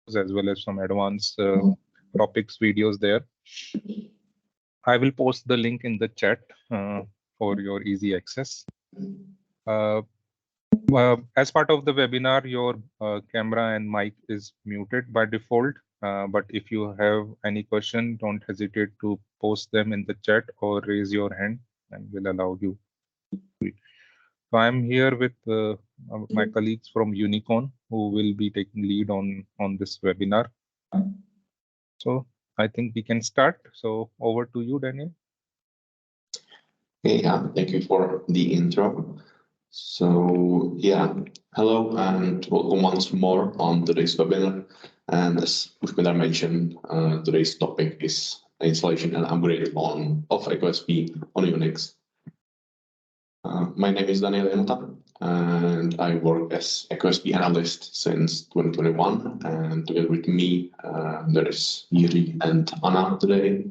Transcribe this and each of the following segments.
as well as some advanced topics videos there. I will post the link in the chat for your easy access. As part of the webinar, your camera and mic is muted by default. But if you have any question, don't hesitate to post them in the chat or raise your hand, and we'll allow you. So I'm here with my colleagues from Unicorn, who will be taking lead on this webinar. So I think we can start. So over to you, Daniel. Yeah, thank you for the intro. So yeah, hello and welcome once more on today's webinar. And as Pushpendra mentioned, today's topic is installation and upgrade of ECCoSP on Unix. My name is Daniel Enota, and I work as ECCoSP analyst since 2021. And together with me, there is Yuri and Anna today.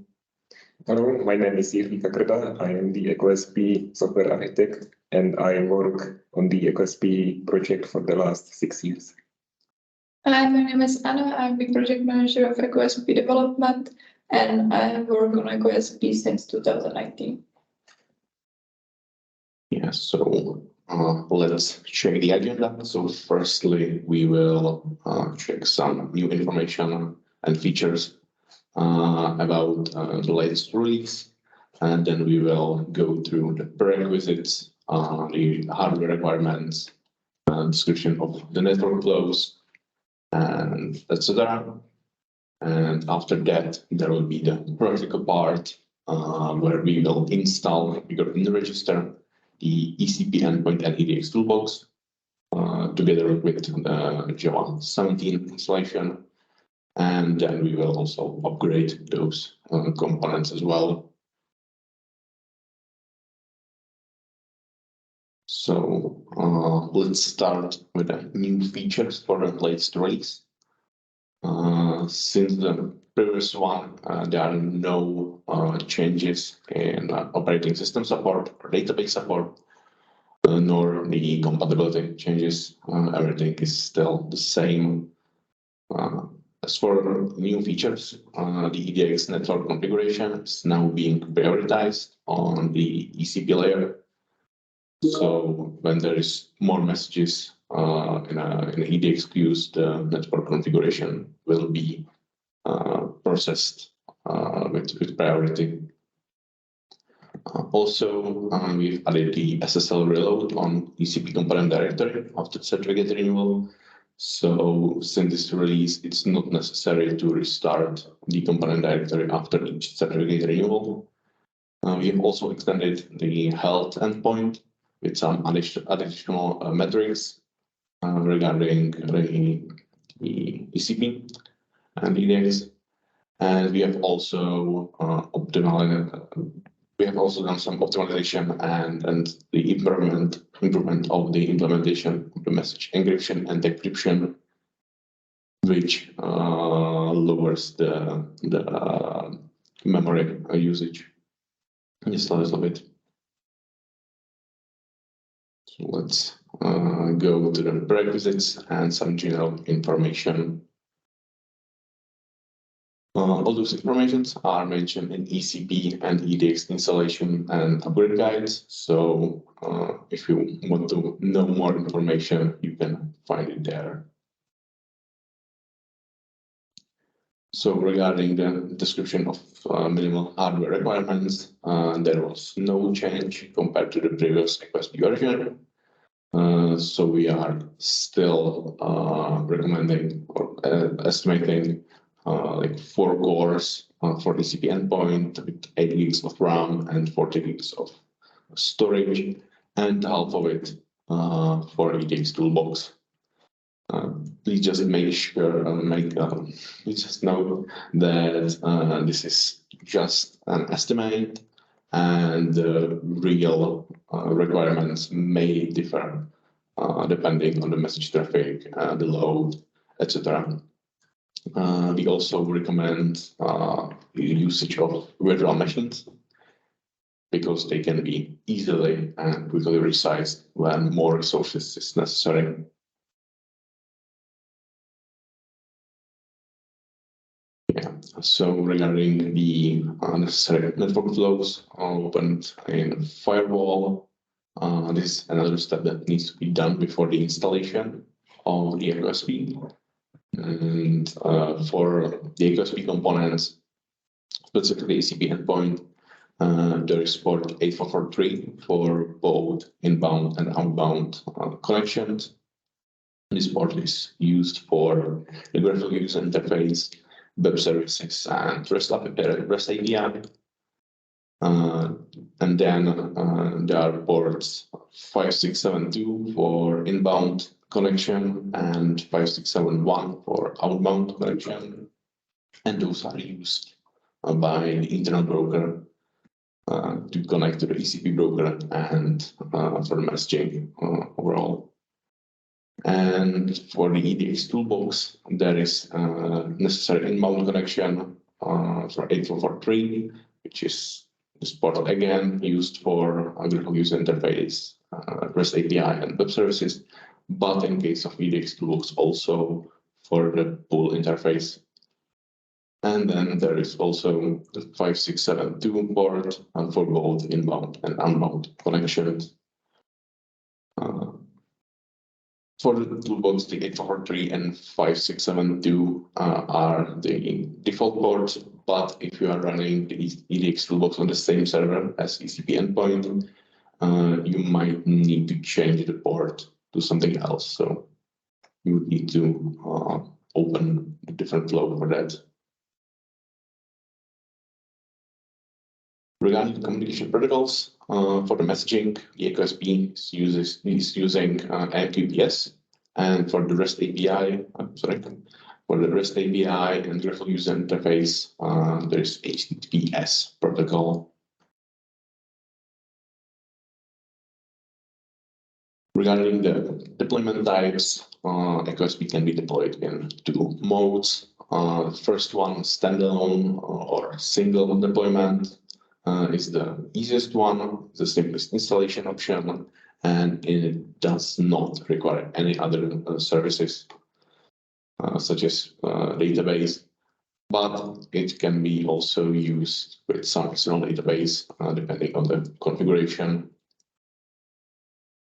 Hello, my name is Jirka Krda. I am the ECCoSP software architect, and I work on the ECCoSP project for the last 6 years. Hi, my name is Anna. I'm the project manager of ECCoSP development, and I have worked on ECCoSP since 2019. Yeah, so let's check the agenda. So firstly, we will check some new information and features about the latest release, and then we will go through the prerequisites, the hardware requirements, description of the network flows, and etc. And after that, there will be the practical part where we will install, in the register, the ECP endpoint and EDX toolbox together with Java 17 installation. And then we will also upgrade those components as well. So let's start with the new features for the latest release. Since the previous one, there are no changes in operating system support or database support, nor the compatibility changes. Everything is still the same. As for new features, the EDX network configuration is now being prioritized on the ECP layer. So when there is more messages in EDX queues, the network configuration will be processed with priority. Also, we've added the SSL reload on ECP component directory after certificate renewal. So since this release, it's not necessary to restart the component directory after each certificate renewal. We have also extended the health endpoint with some additional metrics regarding the ECP and EDX. And we have also done some optimization and the improvement of the implementation of the message encryption and decryption, which lowers the memory usage just a little bit. So let's go to the prerequisites and some general information. All those informations are mentioned in ECP and EDX installation and upgrade guides. So if you want to know more information, you can find it there. So regarding the description of minimal hardware requirements, there was no change compared to the previous ECCoSP version. So we are still recommending or estimating like 4 cores for ECP endpoint with 8 gigs of RAM and 40 gigs of storage, and half of it for EDX toolbox. Please just make sure, please just know that this is just an estimate, and the real requirements may differ depending on the message traffic, the load, etc. We also recommend the usage of virtual machines because they can be easily and quickly resized when more resources is necessary. So regarding the necessary network flows opened in firewall, this is another step that needs to be done before the installation of the ECCoSP. And for the ECCoSP components, specifically ECP endpoint, there is port 8443 for both inbound and outbound connections. This port is used for the graphical user interface, web services, and REST API. And then there are ports 5672 for inbound connection and 5671 for outbound connection. And those are used by the internal broker to connect to the ECP broker and for the messaging overall. And for the EDX toolbox, there is necessary inbound connection for 8443, which is this port again used for graphical user interface, REST API, and web services. But in case of EDX toolbox, also for the pull interface. And then there is also the 5672 port for both inbound and outbound connections. For the toolbox, the 8443 and 5672 are the default ports, but if you are running the EDX toolbox on the same server as ECP endpoint, you might need to change the port to something else. So you would need to open a different flow for that. Regarding the communication protocols, for the messaging, the ECCoSP is using MQTS, and for the REST API, for the REST API and graphical user interface, there is HTTPS protocol. Regarding the deployment types, ECCoSP can be deployed in two modes. First one, standalone or single deployment. Is the easiest one, the simplest installation option, and it does not require any other services such as database, but it can be also used with some external database depending on the configuration.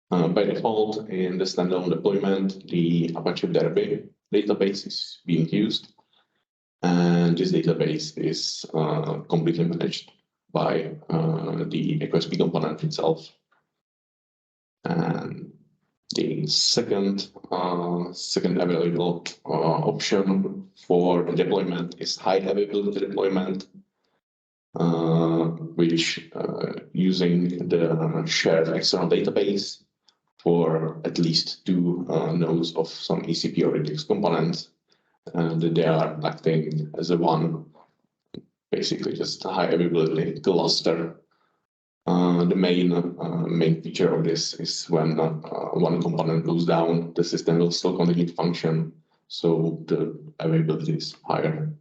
By default, in the standalone deployment, the Apache Derby database is being used, and this database is completely managed by the ECCoSP component itself. And the second available option for deployment is high availability deployment, which using the shared external database for at least two nodes of some ECP or EDX components, and they are acting as a one, basically just a high availability cluster. The main feature of this is when one component goes down, the system will still continue to function, so the availability is higher.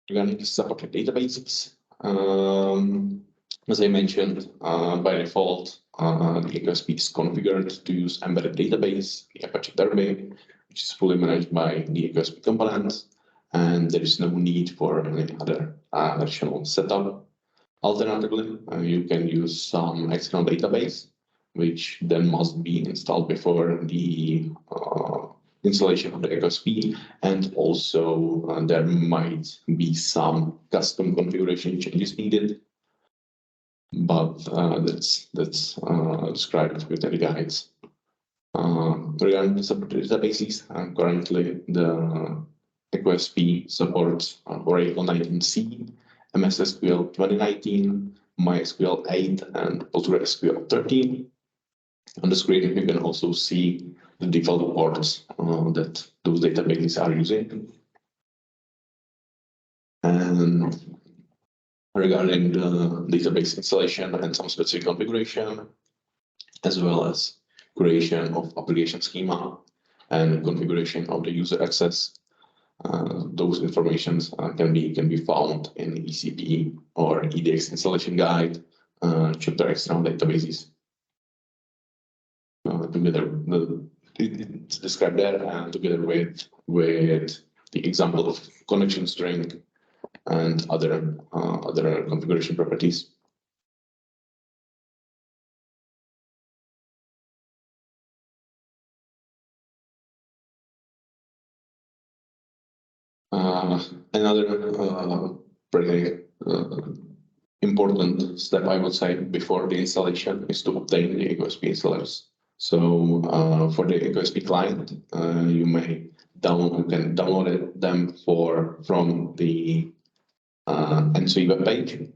Regarding supported databases, as I mentioned, by default, the ECCoSP is configured to use embedded database, the Apache Derby, which is fully managed by the ECCoSP components, and there is no need for any other additional setup. Alternatively, you can use some external database, which then must be installed before the installation of the ECCoSP, and also there might be some custom configuration changes needed, but that's described within the guides. Regarding the supported databases, currently the ECCoSP supports Oracle 19c, MS SQL 2019, MySQL 8, and PostgreSQL 13. On the screen, you can also see the default ports that those databases are using. And regarding the database installation and some specific configuration, as well as creation of application schema and configuration of the user access, those informations can be found in the ECP or EDX installation guide, chapter external databases. it's described there, and together with the example of connection string and other configuration properties. Another pretty important step, I would say, before the installation is to obtain the ECCoSP installers. So for the ECCoSP client, you can download them from the ENTSO-E webpage.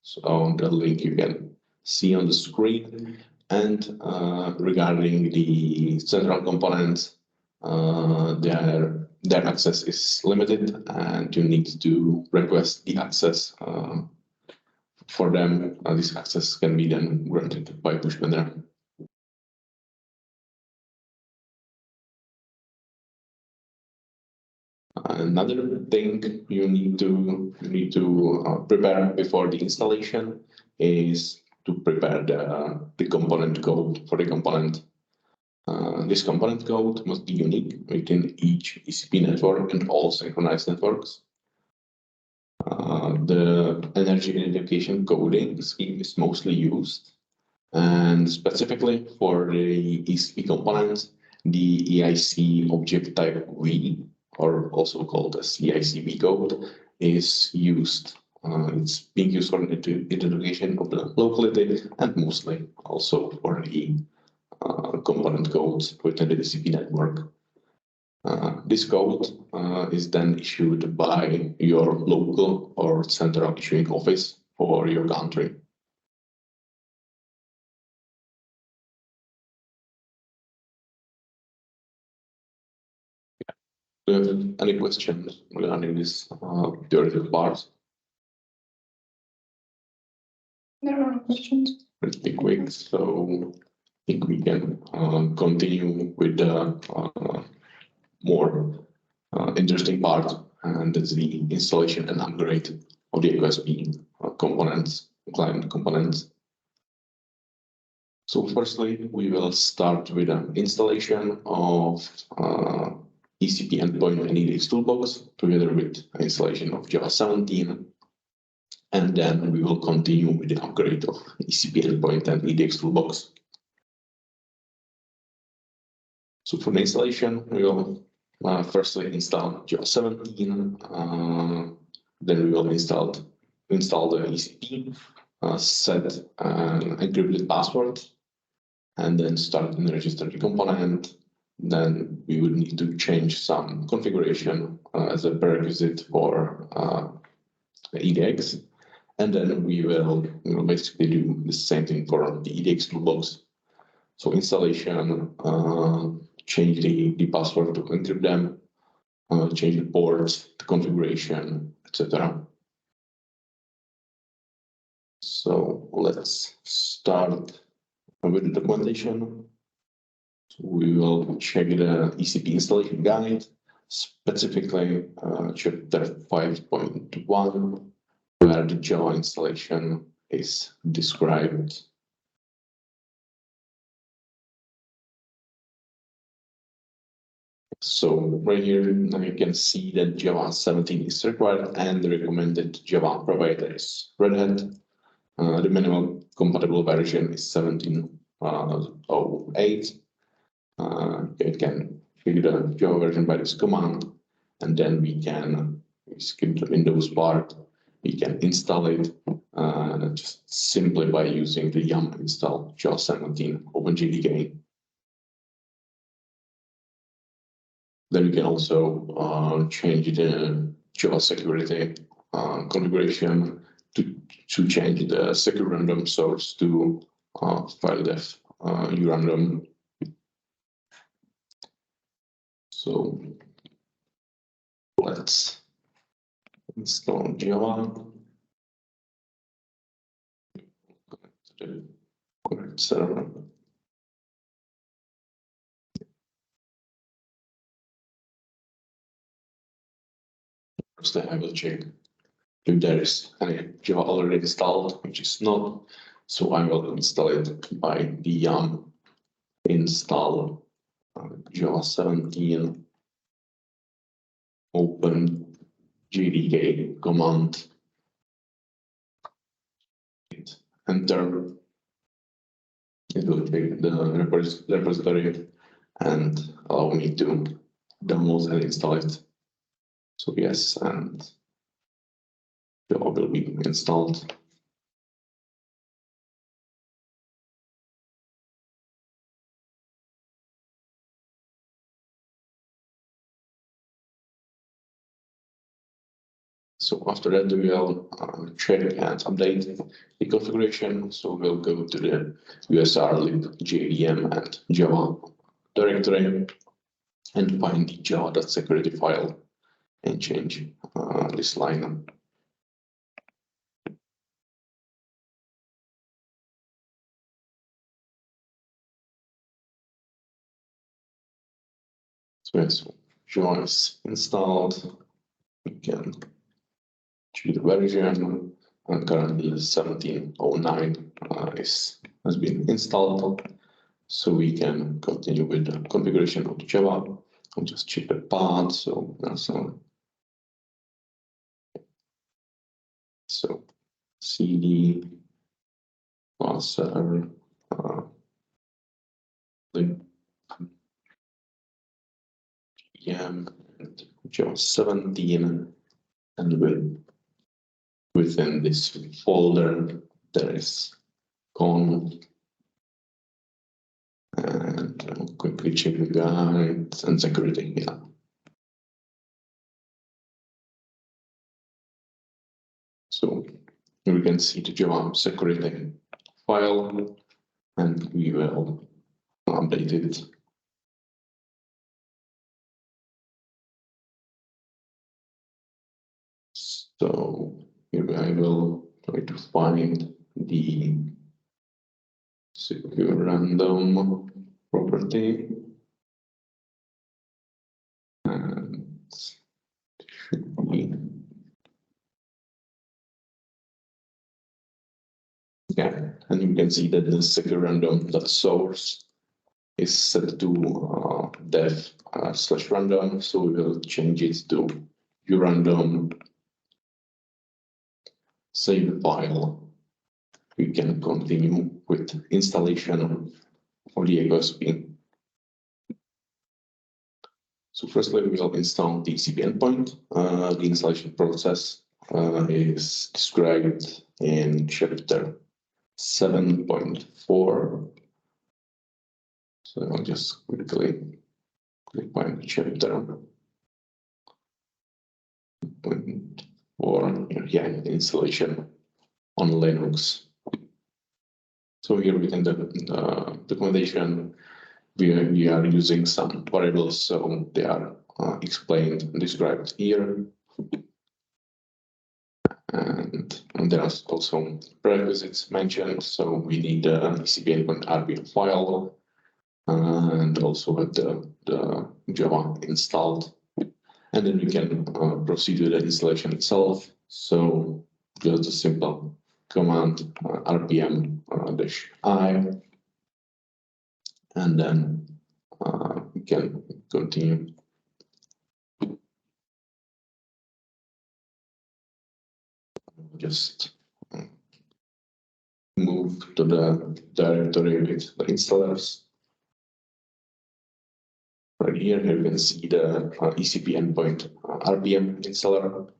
So the link you can see on the screen. And regarding the central components, their access is limited, and you need to request the access for them. This access can be then granted by push banner. Another thing you need to prepare before the installation is to prepare the component code for the component. This component code must be unique within each ECP network and all synchronized networks. The energy identification coding scheme is mostly used, and specifically for the ECP components, the EIC object type V, or also called as EIC code, is used. It's being used for identification of the locality and mostly also for the component codes within the ECP network. This code is then issued by your local or central issuing office for your country. Do you have any questions regarding this theoretical part? There are no questions. Let's be quick. So I think we can continue with the more interesting part, and that's the installation and upgrade of the ECCoSP components, client components. So firstly, we will start with an installation of ECP endpoint and EDX toolbox together with installation of Java 17. And then we will continue with the upgrade of ECP endpoint and EDX toolbox. So for the installation, we will firstly install Java 17. Then we will install the ECP, set an encrypted password, and then start and register the component. Then we would need to change some configuration as a prerequisite for EDX. And then we will basically do the same thing for the EDX toolbox. So installation, change the password to encrypt them, change the ports, the configuration, etc. So let's start with the documentation. So we will check the ECP installation guide, specifically chapter 5.1, where the Java installation is described. So right here, now you can see that Java 17 is required, and the recommended Java provider is Red Hat. The minimum compatible version is 17.08. You can figure the Java version by this command, and then we can skip the Windows part. We can install it just simply by using the yum install Java 17 OpenJDK. Then you can also change the Java security configuration to change the secure random source to file def urandom. So let's install Java. Correct server. First, I will check if there is any Java already installed, which is not. So I will install it by the yum install Java 17, open JDK command, hit enter. It will take the repository and allow me to download and install it. So yes, and Java will be installed. So after that, we will check and update the configuration. So we'll go to the USR lib JVM and Java directory and find the java.security file and change this line. So yes, Java is installed. We can choose the version, and currently 1709 has been installed. So we can continue with the configuration of the Java. I'll just check the path. So cd cluster lib VM and Java 17, and within this folder there is con, and I'll quickly check the guides and security. Yeah. So here we can see the Java security file, and we will update it. So here I will try to find the secure random property, and should be, yeah, and you can see that the secure random.source is set to dev/random, so we will change it to urandom. Save the file. We can continue with installation of the ECCoSP. So firstly, we will install the ECP endpoint. The installation process is described in chapter 7.4. So I'll just quickly find the chapter 0.4. Yeah, installation on Linux. So here within the documentation, we are using some variables, so they are explained and described here. And there are also prerequisites mentioned, so we need the ECP endpoint RPM file, and also have the Java installed. And then we can proceed with the installation itself. So just a simple command rpm-i, and then we can continue. Just move to the directory with the installers. Right here you can see the ECP endpoint RPM installer.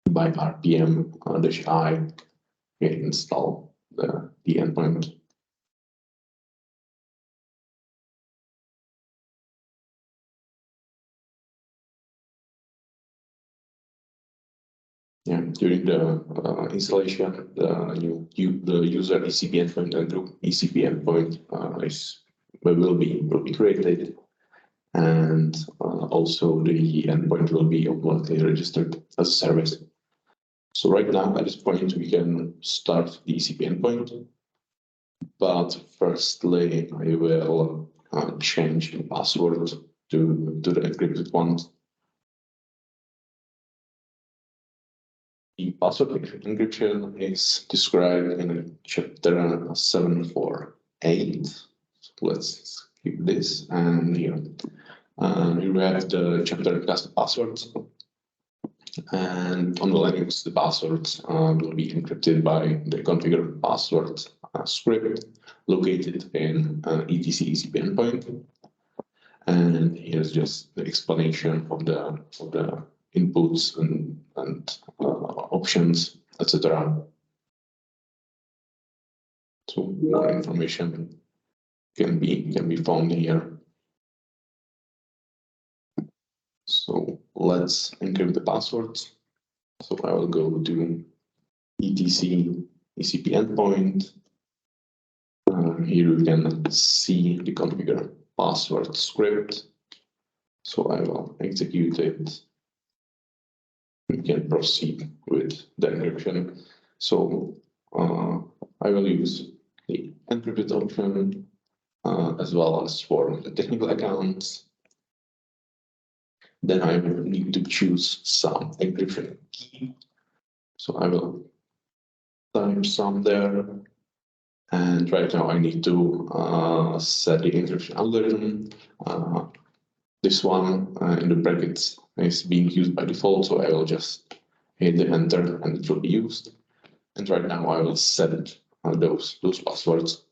By rpm-i, we install the endpoint. Yeah, during the installation, the user ECP endpoint and group ECP endpoint will be created, and also the endpoint will be automatically registered as a service. So right now, at this point, we can start the ECP endpoint, but firstly, I will change the password to the encrypted one. The password encryption is described in chapter 748. So let's skip this, and here we have the chapter custom passwords. And on the Linux, the passwords will be encrypted by the configure password script located in etc-ECP endpoint. And here's just the explanation of the inputs and options, etc. So more information can be found here. So let's encrypt the passwords. So I will go to etc-ECP endpoint. Here you can see the configure password script. So I will execute it. We can proceed with the encryption. So I will use the encrypted option as well as for the technical accounts. Then I will need to choose some encryption key. So I will type some there. And right now I need to set the encryption algorithm. This one in the brackets is being used by default, so I will just hit the enter and it will be used. And right now I will set those passwords.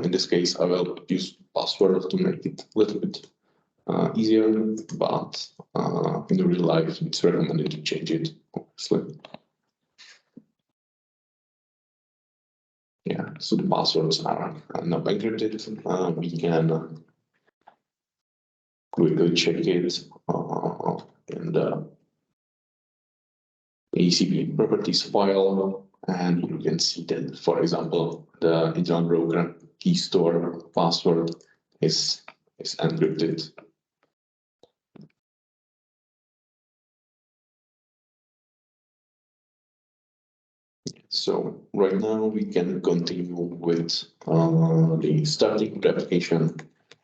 In this case, I will use password to make it a little bit easier, but in the real life, it's recommended to change it, obviously. Yeah, so the passwords are now encrypted. We can quickly check it in the ECP properties file, and you can see that, for example, the internal broker key store password is encrypted. So right now we can continue with the starting of the application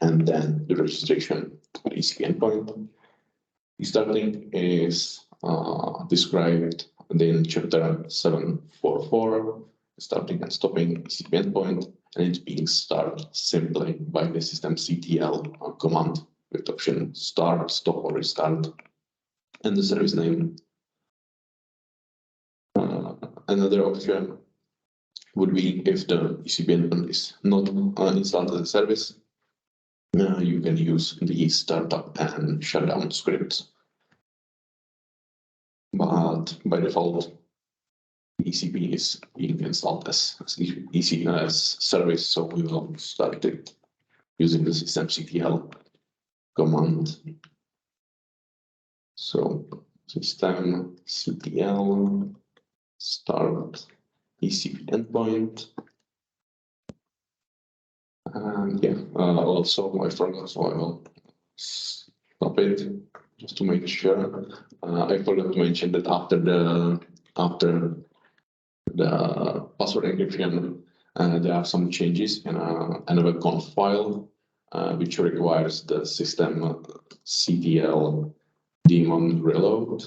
and then the registration on the ECP endpoint. The starting is described in chapter 744, starting and stopping ECP endpoint, and it's being started simply by the systemctl command with option start, stop, or restart, and the service name. Another option would be if the ECP endpoint is not installed as a service, you can use the startup and shutdown scripts. But by default, ECP is being installed as ECP as service, so we will start it using the systemctl command. So systemctl start ECP endpoint. And yeah, also I forgot, so I will stop it just to make sure. I forgot to mention that after the password encryption, there are some changes in another conf file, which requires the systemctl daemon reload.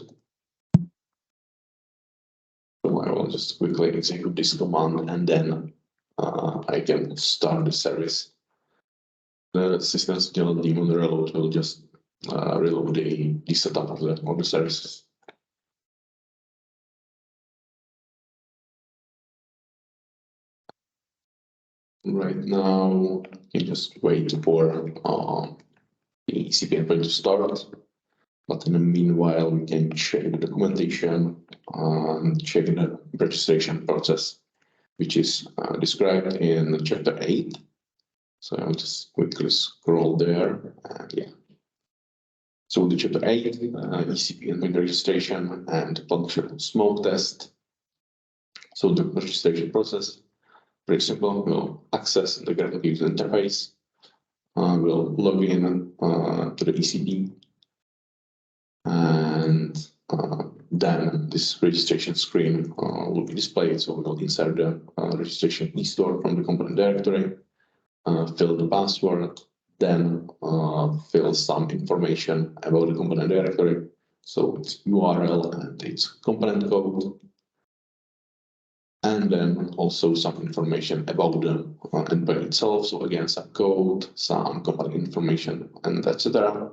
So I will just quickly execute this command, and then I can start the service. The systemctl daemon reload will just reload the setup of the services. Right now, you just wait for the ECP endpoint to start. But in the meanwhile, we can check the documentation and check the registration process, which is described in chapter 8. So I'll just quickly scroll there, and yeah. So the chapter 8, ECP endpoint registration and functional smoke test. So the registration process, very simple. We'll access the graphical user interface. We'll log in to the ECP, and then this registration screen will be displayed. So we'll insert the registration e-store from the component directory, fill the password, then fill some information about the component directory. So its URL and its component code. And then also some information about the endpoint itself. So again, some code, some company information, and etc.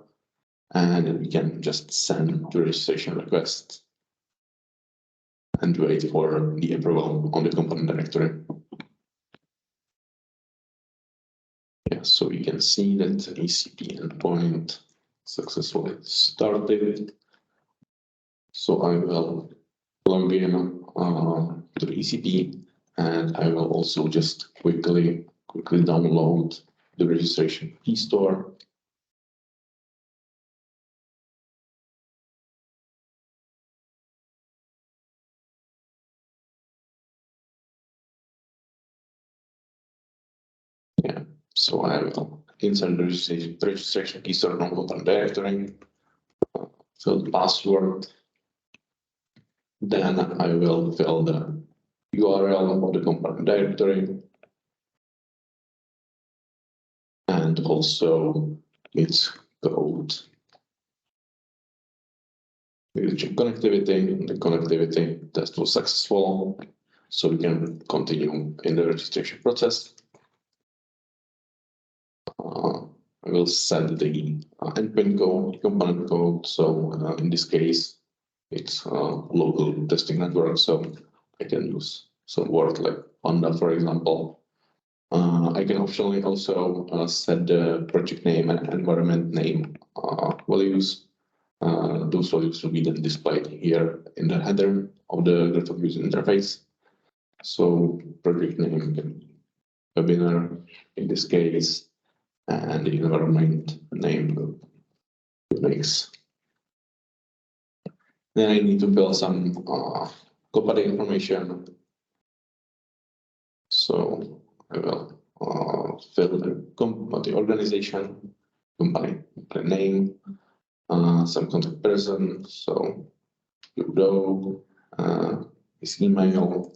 And then we can just send the registration request and wait for the approval on the component directory. Yeah, so you can see that ECP endpoint successfully started. So I will log in to the ECP, and I will also just quickly download the registration key store. Yeah, so I will insert the registration key store non-component directory, fill the password. Then I will fill the URL of the component directory and also its code. We will check connectivity. The connectivity test was successful, so we can continue in the registration process. I will set the endpoint code, component code. So in this case, it's local testing network. So I can use some word like Panda, for example. I can optionally also set the project name and environment name values. Those values will be then displayed here in the header of the graphical user interface. So project name can be webinar in this case, and the environment name Unix. Then I need to fill some company information. So I will fill the company organization, company name, some contact person, so Ludo, his email,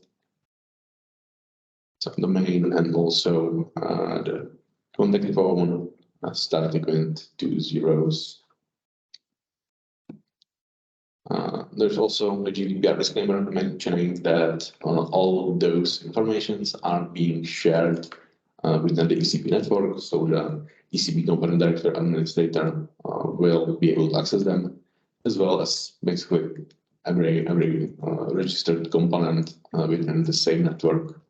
some domain, and also the contact phone starting with 2 zeros. There's also a GDPR disclaimer mentioning that all those informations are being shared within the ECP network, so the ECP component directory administrator will be able to access them, as well as basically every registered component within the same network.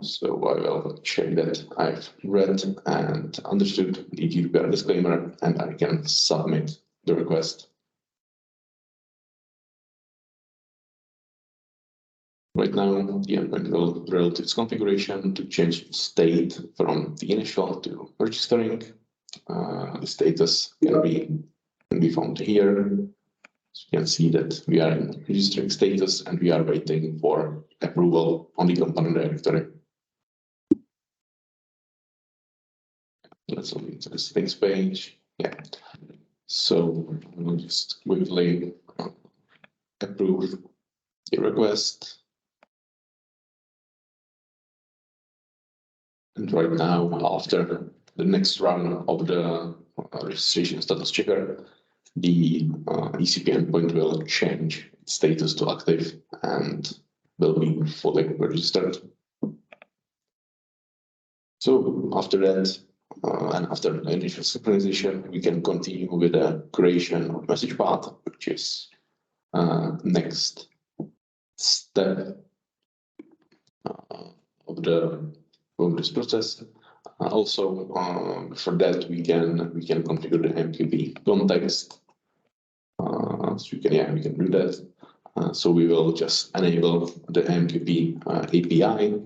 So I will check that I've read and understood the GDPR disclaimer, and I can submit the request. Right now, the endpoint will route its configuration to change state from the initial to registering. The status can be found here. So you can see that we are in registering status and we are waiting for approval on the component directory. Let's look into the settings page. Yeah. So we'll just quickly approve the request. And right now, after the next run of the registration status checker, the ECP endpoint will change its status to active and will be fully registered. So after that, and after the initial synchronization, we can continue with the creation of message path, which is next step of this process. Also, for that we can configure the MQP context. So we can do that. So we will just enable the MQP API,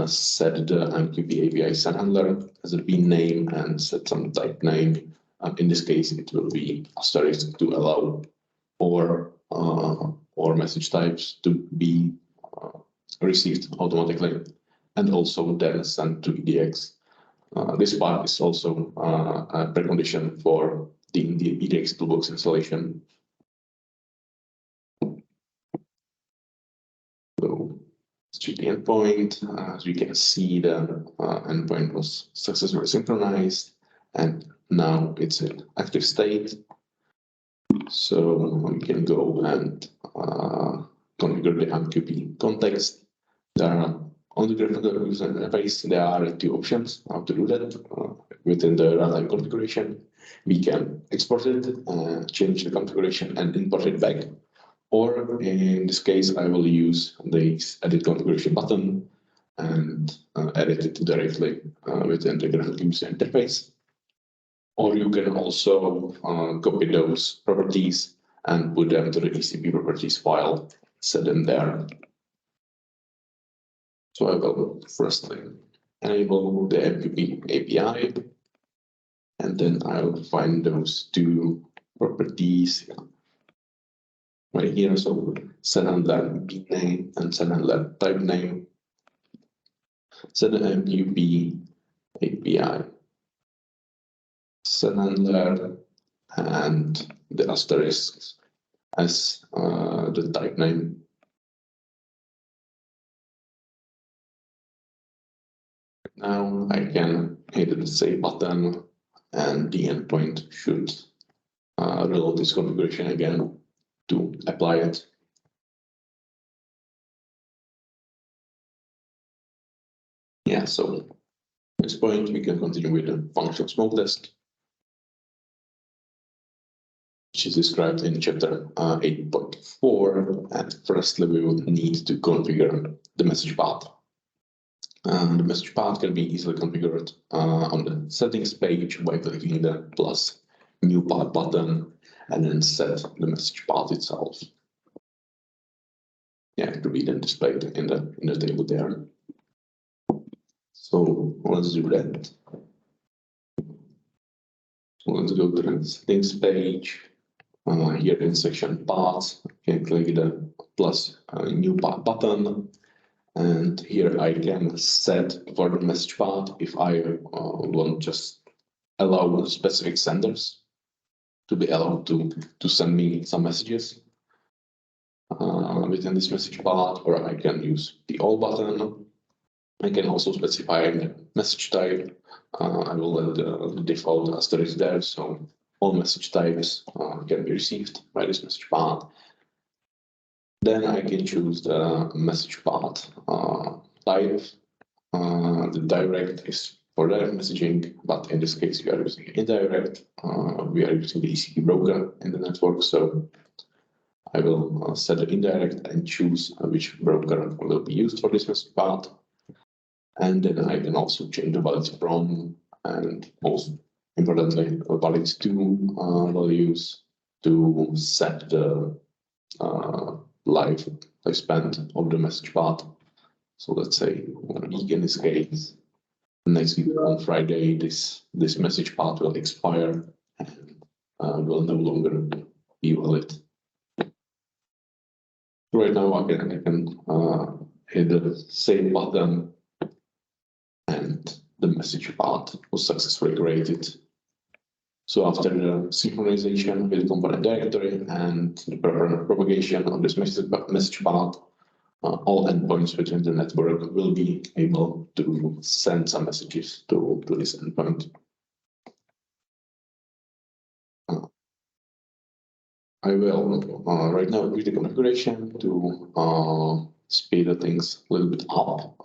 set the MQP API send handler as a bean name, and set some type name. In this case, it will be asterisk to allow or message types to be received automatically, and also then sent to EDX. This part is also a precondition for the EDX toolbox installation. So check the endpoint. As we can see, the endpoint was successfully synchronized, and now it's in active state. So we can go and configure the MQP context. There are on the graphical user interface, there are two options how to do that. Within the runtime configuration, we can export it, change the configuration, and import it back. Or in this case, I will use this edit configuration button and edit it directly within the graphical user interface. Or you can also copy those properties and put them to the ECP properties file, set them there. So I will firstly enable the MQP API, and then I'll find those two properties right here. So sethandler B name and sethandler type name. Set the MQP API sethandler and the asterisk as the type name. Now I can hit the save button and the endpoint should reload this configuration again to apply it. Yeah, so at this point we can continue with the functional smoke test, which is described in chapter 8.4. And firstly, we would need to configure the message path. The message path can be easily configured on the settings page by clicking the plus new path button and then set the message path itself. Yeah, it will be then displayed in the table there. So let's do that. So let's go to the settings page. Here in section paths, you can click the plus new path button. And here I can set for the message path if I want just allow specific senders to be allowed to send me some messages within this message path, or I can use the all button. I can also specify the message type. I will let the default asterisk there, so all message types can be received by this message path. Then I can choose the message path type. The direct is for direct messaging, but in this case we are using indirect. We are using the ECP broker in the network, so I will set the indirect and choose which broker will be used for this message path. And then I can also change the valid from, and most importantly, valid to values to set the lifespan of the message path. So let's say 1 week in this case. Next week on Friday, this message path will expire and will no longer be valid. Right now I can hit the save button, and the message path was successfully created. So after the synchronization with the component directory and the propagation of this message path, all endpoints within the network will be able to send some messages to this endpoint. I will right now read the configuration to speed things a little bit up.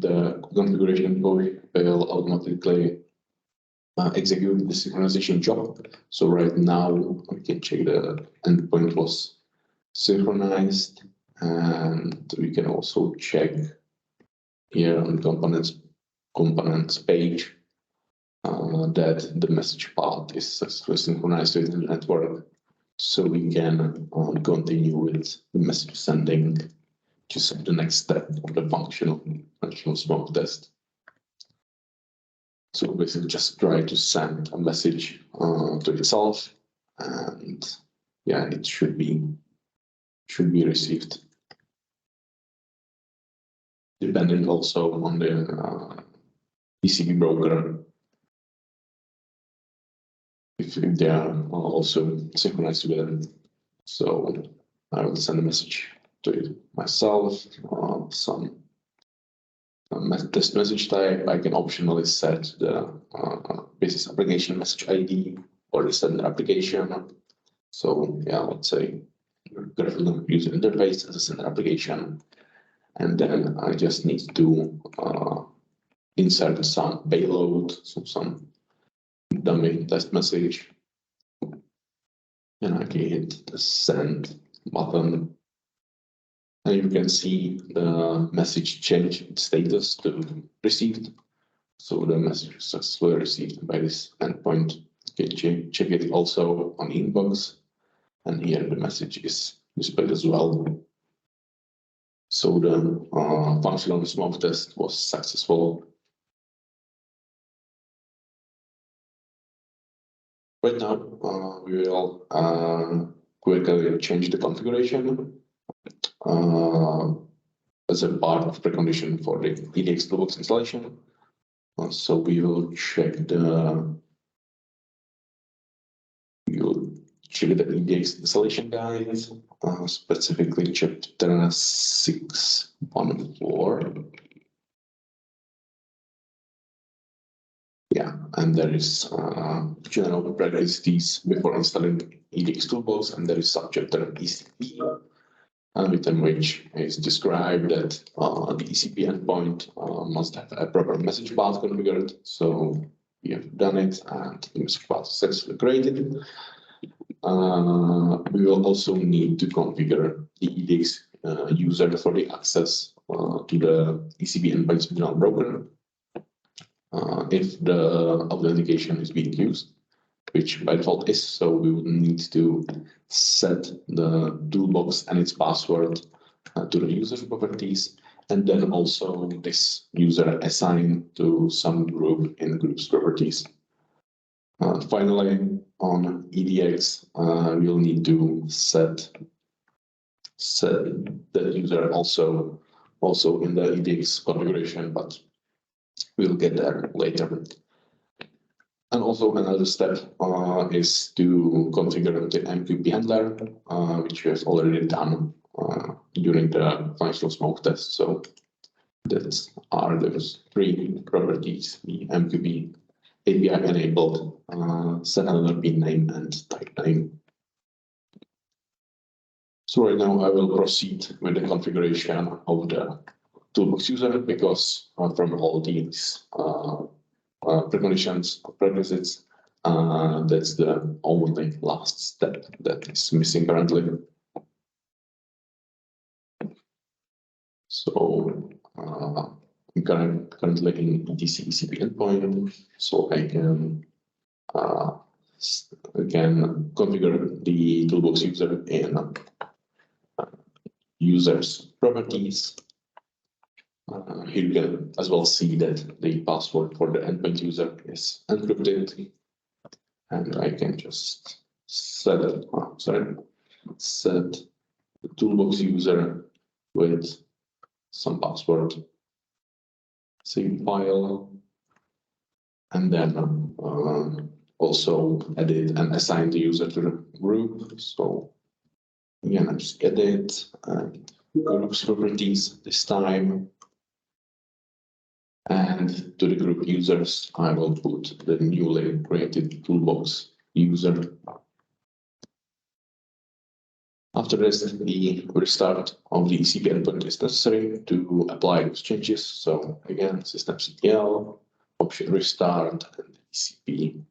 The configuration code will automatically execute the synchronization job. So right now we can check the endpoint was synchronized, and we can also check here on the components page that the message path is successfully synchronized with the network. So we can continue with the message sending, just the next step of the functional smoke test. So basically just try to send a message to itself, and yeah, it should be received. Depending also on the ECP broker, if they are also synchronized together. So I will send a message to it myself, some test message type. I can optionally set the business application message ID or the sender application. So yeah, let's say graphical user interface as a standard application. And then I just need to insert some payload, so some dummy test message. And I can hit the send button. And you can see the message change status to received. So the message is successfully received by this endpoint. You can check it also on inbox. And here the message is displayed as well. So the functional smoke test was successful. Right now, we will quickly change the configuration as a part of precondition for the EDX toolbox installation. So we will check the EDX installation guide, specifically chapter 6.1.4. Yeah, and there is general practices before installing EDX toolbox, and there is subchapter ECP, within which is described that the ECP endpoint must have a proper message path configured. So we have done it, and the message path is successfully created. We will also need to configure the EDX user for the access to the ECP endpoint's general broker. If the authentication is being used, which by default is, so we would need to set the toolbox and its password to the user properties, and then also this user assigned to some group in group's properties. Finally, on EDX, we'll need to set the user also in the EDX configuration, but we'll get there later. And also another step is to configure the MQP handler, which we have already done during the functional smoke test. So that are those three properties: the MQP API enabled, set another bin name, and type name. So right now I will proceed with the configuration of the toolbox user, because from all these preconditions, prerequisites, that's the only last step that is missing currently. So I'm currently in ETC ECP endpoint, so I can configure the toolbox user in users properties. Here you can as well see that the password for the endpoint user is encrypted, and I can just set the toolbox user with some password, save file, and then also edit and assign the user to the group. So again, I just edit and groups properties this time. And to the group users, I will put the newly created toolbox user. After this, the restart of the ECP endpoint is necessary to apply those changes. So again, systemctl, option restart, and ECP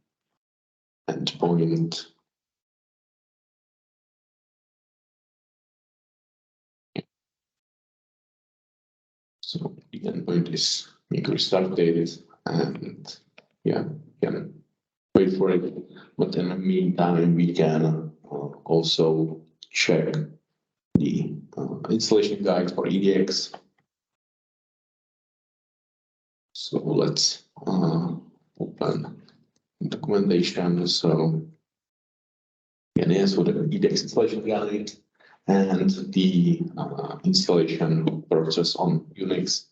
endpoint. So the endpoint is being restarted, and yeah, can wait for it. But in the meantime, we can also check the installation guide for EDX. So let's open documentation. So again, here's for the EDX installation guide, and the installation process on Unix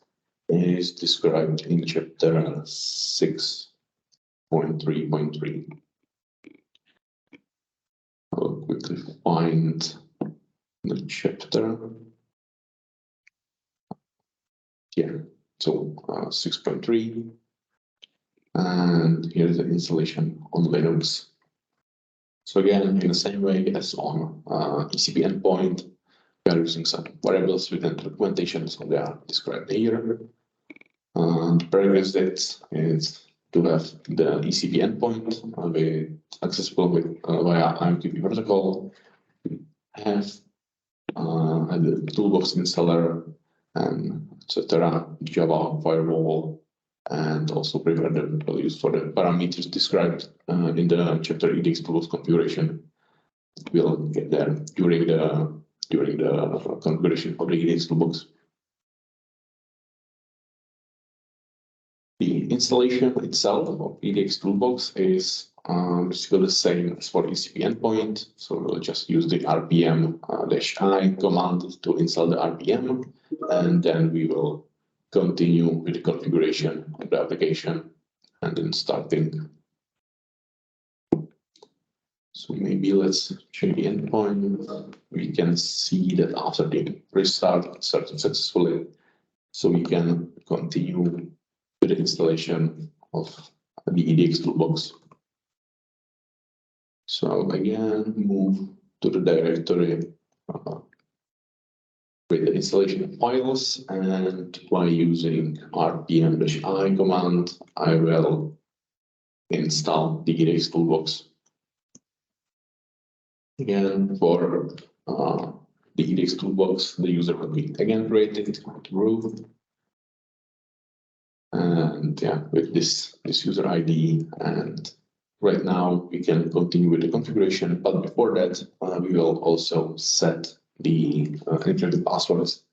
is described in chapter 6.3.3. I'll quickly find the chapter. Yeah, so 6.3. And here's the installation on Linux. So again, in the same way as on ECP endpoint, we are using some variables within the documentation, so they are described here. The prerequisite is to have the ECP endpoint accessible via IMQP protocol. We have the toolbox installer and etc. Java firewall, and also prepare the values for the parameters described in the chapter EDX toolbox configuration. We'll get there during the configuration of the EDX toolbox. The installation itself of EDX toolbox is still the same as for ECP endpoint. So we'll just use the rpm-i command to install the RPM, and then we will continue with the configuration of the application and then starting. So maybe let's check the endpoint. We can see that after the restart, it started successfully. So we can continue with the installation of the EDX toolbox. So again, move to the directory with the installation files, and by using rpm-i command, I will install the EDX toolbox. Again, for the EDX toolbox, the user will be again created root. And yeah, with this user ID, and right now we can continue with the configuration, but before that, we will also set the encrypted passwords.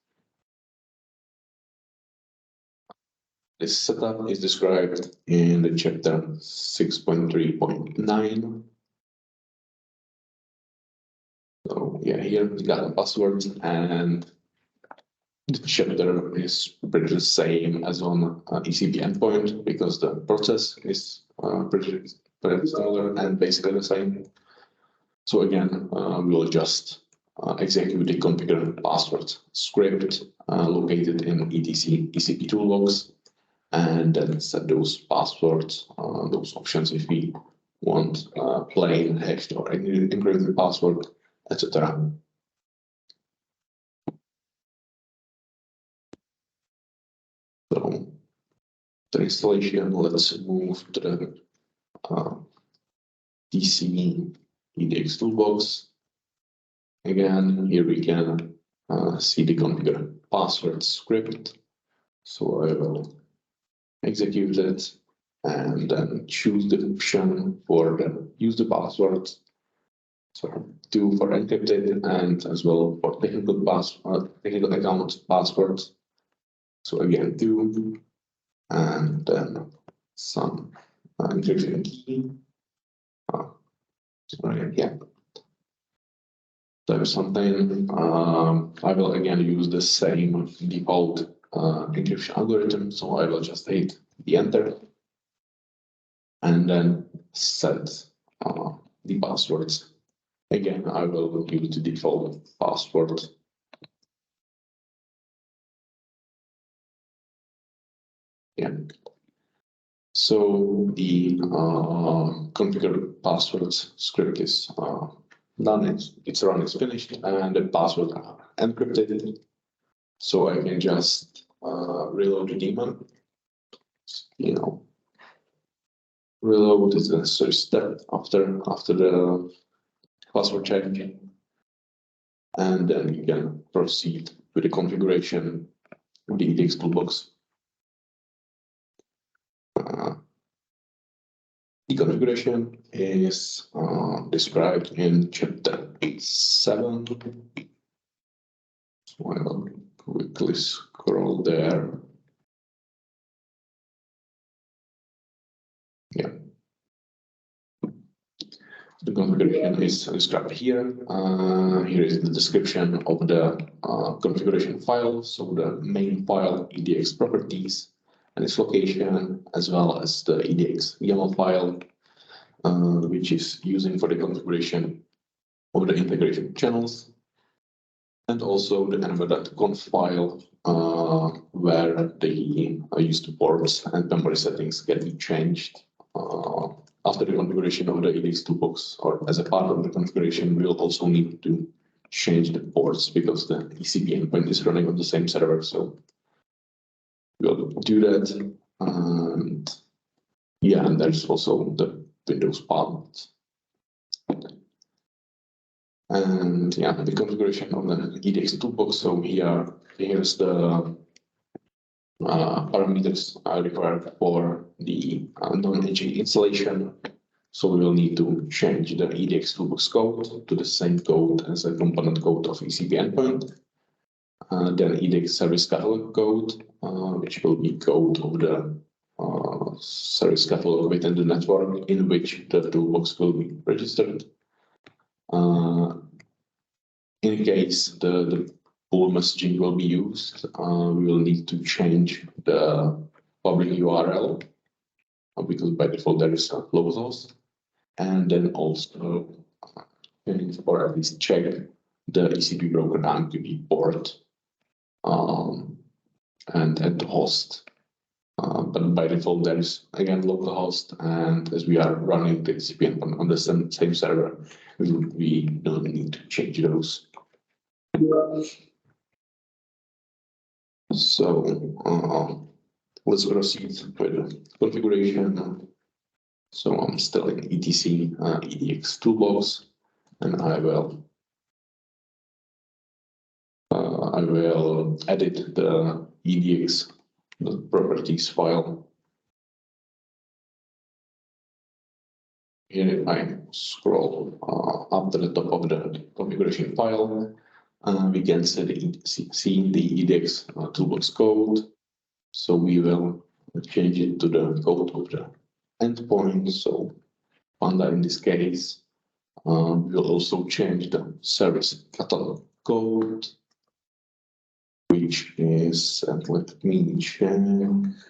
This setup is described in the chapter 6.3.9. So yeah, here we got the passwords, and the chapter is pretty the same as on ECP endpoint because the process is pretty similar and basically the same. So again, we'll just execute the configure password script located in etc ECP toolbox, and then set those passwords, those options if we want plain, hashed, or encrypted password, etc. So the installation, let's move to the DC EDX toolbox. Again, here we can see the configure password script. So I will execute it and then choose the option for the use the password. So 2 for encrypted and as well for technical account password. So again 2 and then some encryption key. Sorry, yeah. So something I will again use the same default encryption algorithm. So I will just hit the enter and then set the passwords. Again, I will use the default password. Yeah. So the configure passwords script is done. Its run is finished, and the passwords are encrypted. So I can just reload the daemon. You know, reload is a necessary step after the password check, and then you can proceed with the configuration of the EDX toolbox. The configuration is described in chapter 7. So I will quickly scroll there. Yeah. The configuration is described here. Here is the description of the configuration file. So the main file, EDX properties, and its location, as well as the EDX YAML file, which is using for the configuration of the integration channels, and also the env.conf file, where the used ports and memory settings can be changed after the configuration of the EDX toolbox, or as a part of the configuration, we'll also need to change the ports because the ECP endpoint is running on the same server. So we'll do that. And yeah, and there's also the Windows part. And yeah, the configuration of the EDX toolbox. So here's the parameters required for the non-HA installation. So we will need to change the EDX toolbox code to the same code as the component code of ECP endpoint. Then EDX service catalog code, which will be code of the service catalog within the network in which the toolbox will be registered. In case the pool messaging will be used, we will need to change the public URL because by default there is a localhost, and then also or at least check the ECP broker MQB port and at the host. But by default there is again localhost, and as we are running the ECP on the same server, we don't need to change those. So let's proceed with the configuration. So I'm still in etc EDX toolbox, and I will edit the EDX properties file. Here I scroll up to the top of the configuration file. We can see the EDX toolbox code. So we will change it to the code of the endpoint. So Panda in this case. We will also change the service catalog code, which is, let me check,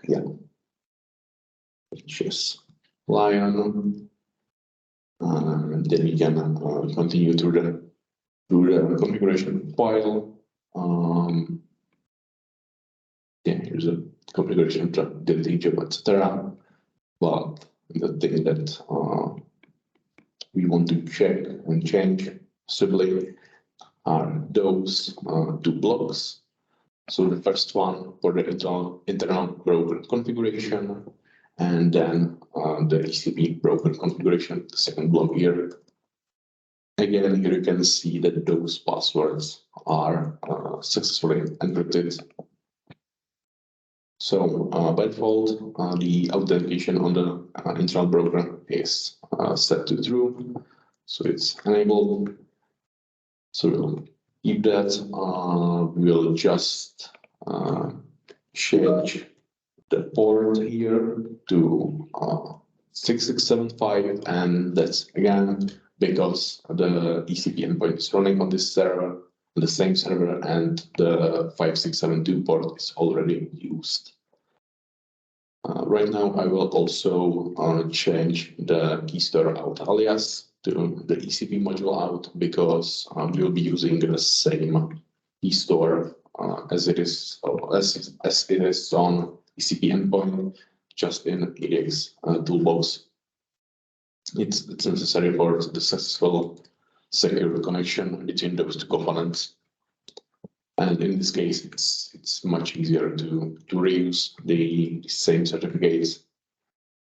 yeah, which is Lion. And then we can continue through the configuration file. Yeah, here's a configuration delete job, etc. But the thing that we want to check and change possibly are those two blocks. So the first one for the internal broker configuration, and then the ECP broker configuration, the second block here. Again, here you can see that those passwords are successfully encrypted. So by default, the authentication on the internal broker is set to true, so it's enabled. So we'll keep that. We'll just change the port here to 6675, and that's again because the ECP endpoint is running on this server, the same server, and the 5672 port is already used. Right now, I will also change the key store out alias to the ECP module out because we'll be using the same key store as it is on ECP endpoint, just in EDX toolbox. It's necessary for the successful secure connection between those two components. And in this case, it's much easier to reuse the same certificates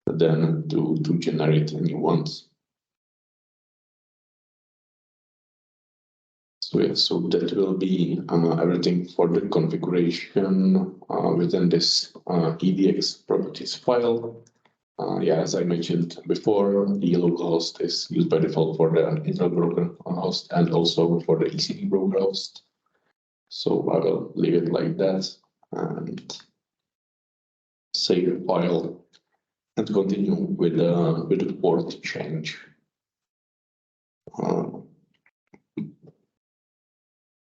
than to generate new ones. So yeah, so that will be everything for the configuration within this EDX properties file. Yeah, as I mentioned before, the localhost is used by default for the internal broker host and also for the ECP broker host. So I will leave it like that and save the file and continue with the port change.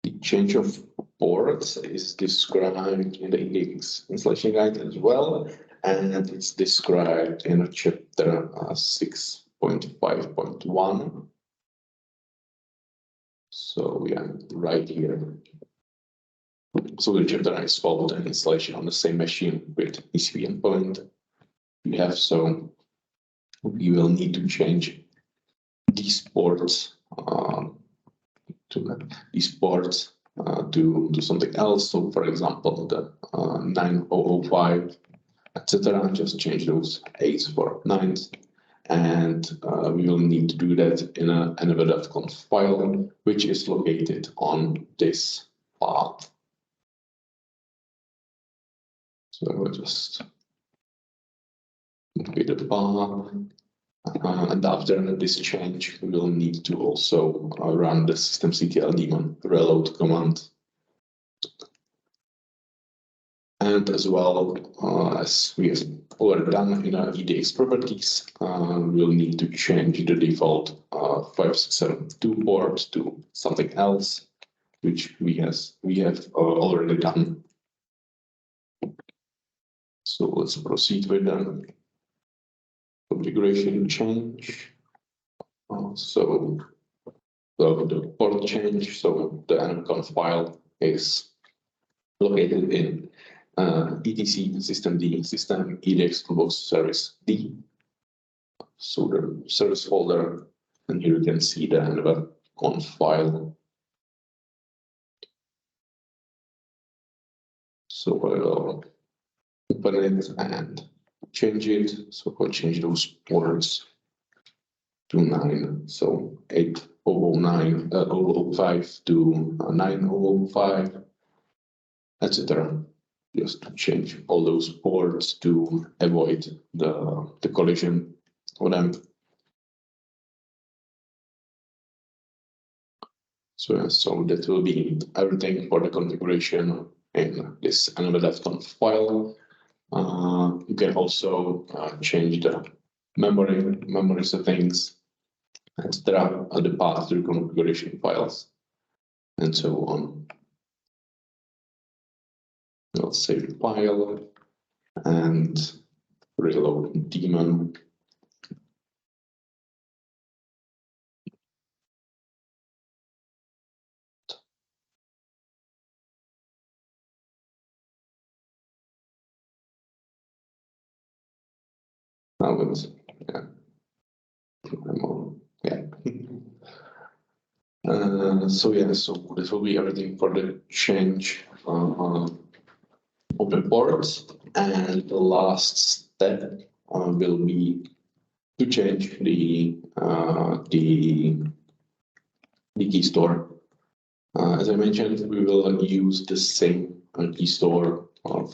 The change of ports is described in the EDX installation guide as well, and it's described in chapter 6.5.1. So yeah, right here. So the chapter is called an installation on the same machine with ECP endpoint. We have so we will need to change these ports to something else. So, for example, the 9005, etc. Just change those 8s for 9s. And we will need to do that in an env.conf file, which is located on this path. So I will just copy the path. And after this change, we will need to also run the systemctl daemon reload command. And as well as we have already done in our EDX properties, we'll need to change the default 5672 port to something else, which we have already done. So let's proceed with the configuration change. So the port change, so the env.conf file is located in etc systemd system edx toolbox service D. So the service folder, and here you can see the env.conf file. So I will open it and change it. So I'll change those ports to 9. So 8009, 005 to 9005, etc. Just to change all those ports to avoid the collision of them. So that will be everything for the configuration in this env.conf file. You can also change the memory settings, etc. The path to the configuration files, and so on. I'll save the file and reload daemon. Now it's, yeah. So this will be everything for the change of the ports, and the last step will be to change the key store. As I mentioned, we will use the same key store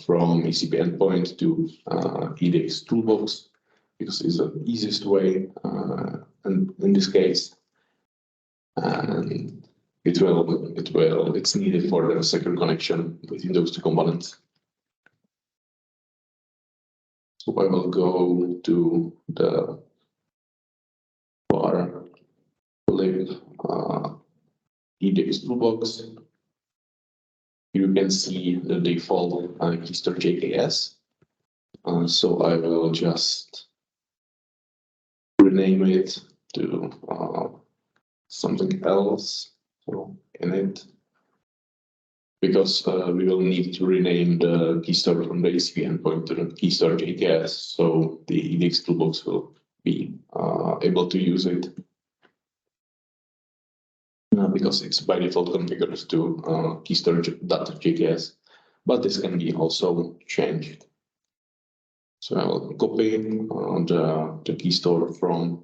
from ECP endpoint to EDX toolbox, because it's the easiest way, and in this case, and it's needed for the secure connection between those two components. So I will go to the bar lib EDX toolbox. You can see the default keystore JKS. So I will just rename it to something else. So in it, because we will need to rename the keystore from the ECP endpoint to the keystore JKS, so the EDX toolbox will be able to use it. Because it's by default configured to keystore.jks, but this can be also changed. So I will copy the key store from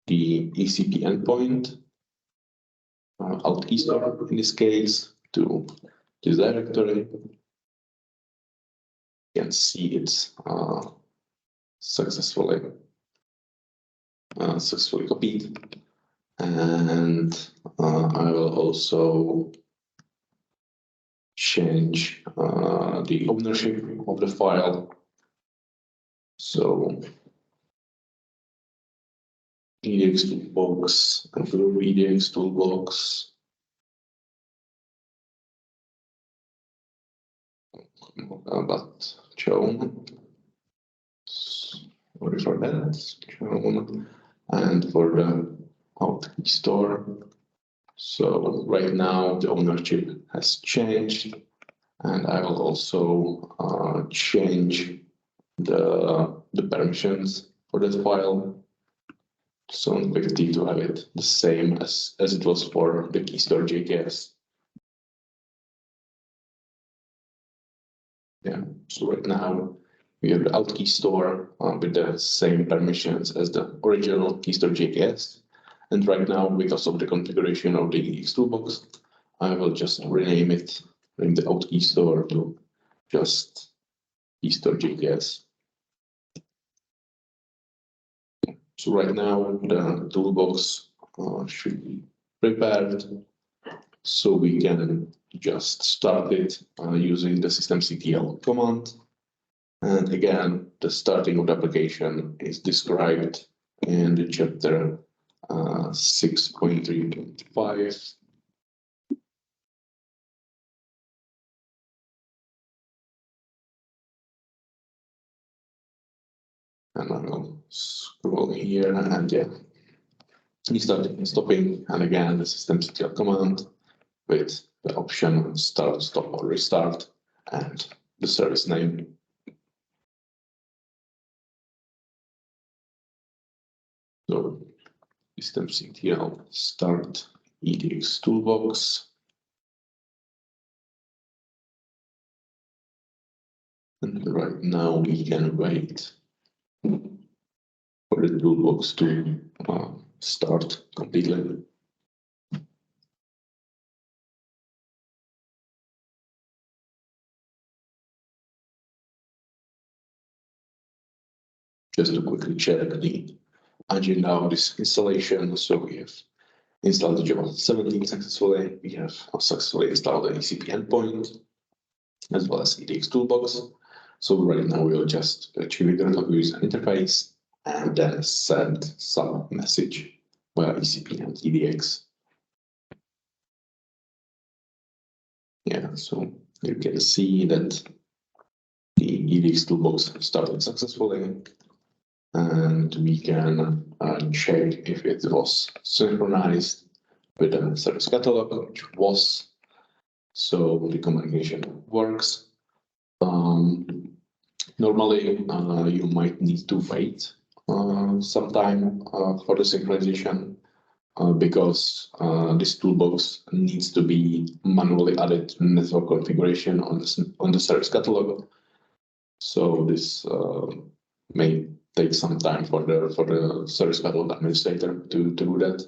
the ECP endpoint, alt key store in this case, to this directory. You can see it's successfully copied. And I will also change the ownership of the file. So EDX toolbox and group EDX toolbox. But shown. Sorry for that. Shown. And for the alt key store. So right now the ownership has changed, and I will also change the permissions for that file. So on quick T to have it the same as it was for the keystore.jks. Yeah, so right now we have the out key store with the same permissions as the original keystore.js. And right now, because of the configuration of the EDX toolbox, I will just rename it in the out key store to just keystore.js. So right now, the toolbox should be prepared, so we can just start it using the systemctl command. And again, the starting of the application is described in the chapter 6.3.5. And I will scroll here, and yeah, we start stopping, and again, the systemctl command with the option start, stop, or restart, and the service name. So systemctl start EDX toolbox. And right now we can wait for the toolbox to start completely. Just to quickly check the agenda of this installation. So we have installed the Java 17 successfully. We have successfully installed the ECP endpoint as well as EDX toolbox. So right now we'll just trigger the user interface and then send some message via ECP and EDX. Yeah, so you can see that the EDX toolbox started successfully, and we can check if it was synchronized with the service catalog, which was. So the communication works. Normally, you might need to wait some time for the synchronization because this toolbox needs to be manually added to network configuration on the service catalog. So this may take some time for the service catalog administrator to do that.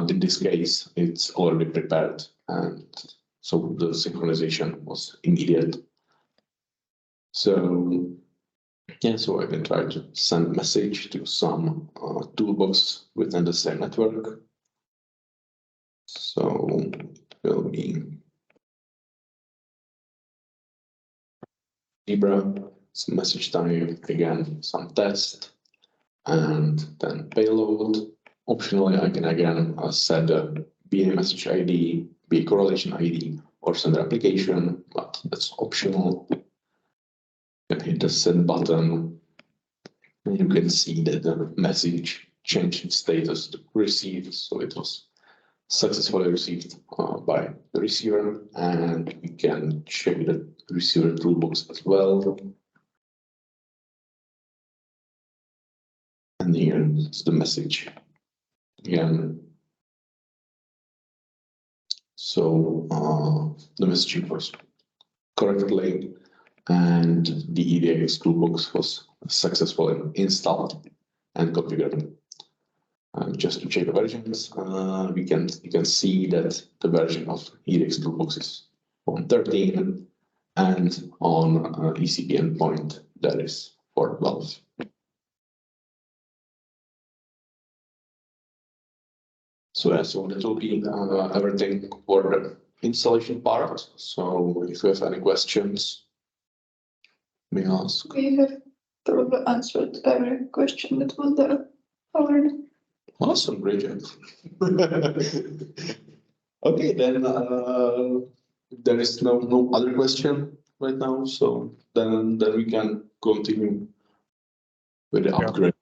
In this case, it's already prepared, and so the synchronization was immediate. So yeah, so I can try to send message to some toolbox within the same network. So it will be Libra, some message type, again, some test, and then payload. Optionally, I can again set a BA message ID, BA correlation ID, or sender application, but that's optional. You can hit the send button, and you can see that the message changed its status to received, so it was successfully received by the receiver, and we can check the receiver toolbox as well. And here is the message again. So the messaging was correctly, and the EDX toolbox was successfully installed and configured. Just to check the versions, you can see that the version of EDX toolbox is 1.13, and on ECP endpoint that is 4.12. So yeah, so that will be everything for the installation part. So if you have any questions, may ask. We have probably answered every question that was there already. Awesome, Bridget. Okay, then there is no other question right now, so then we can continue with the upgrade.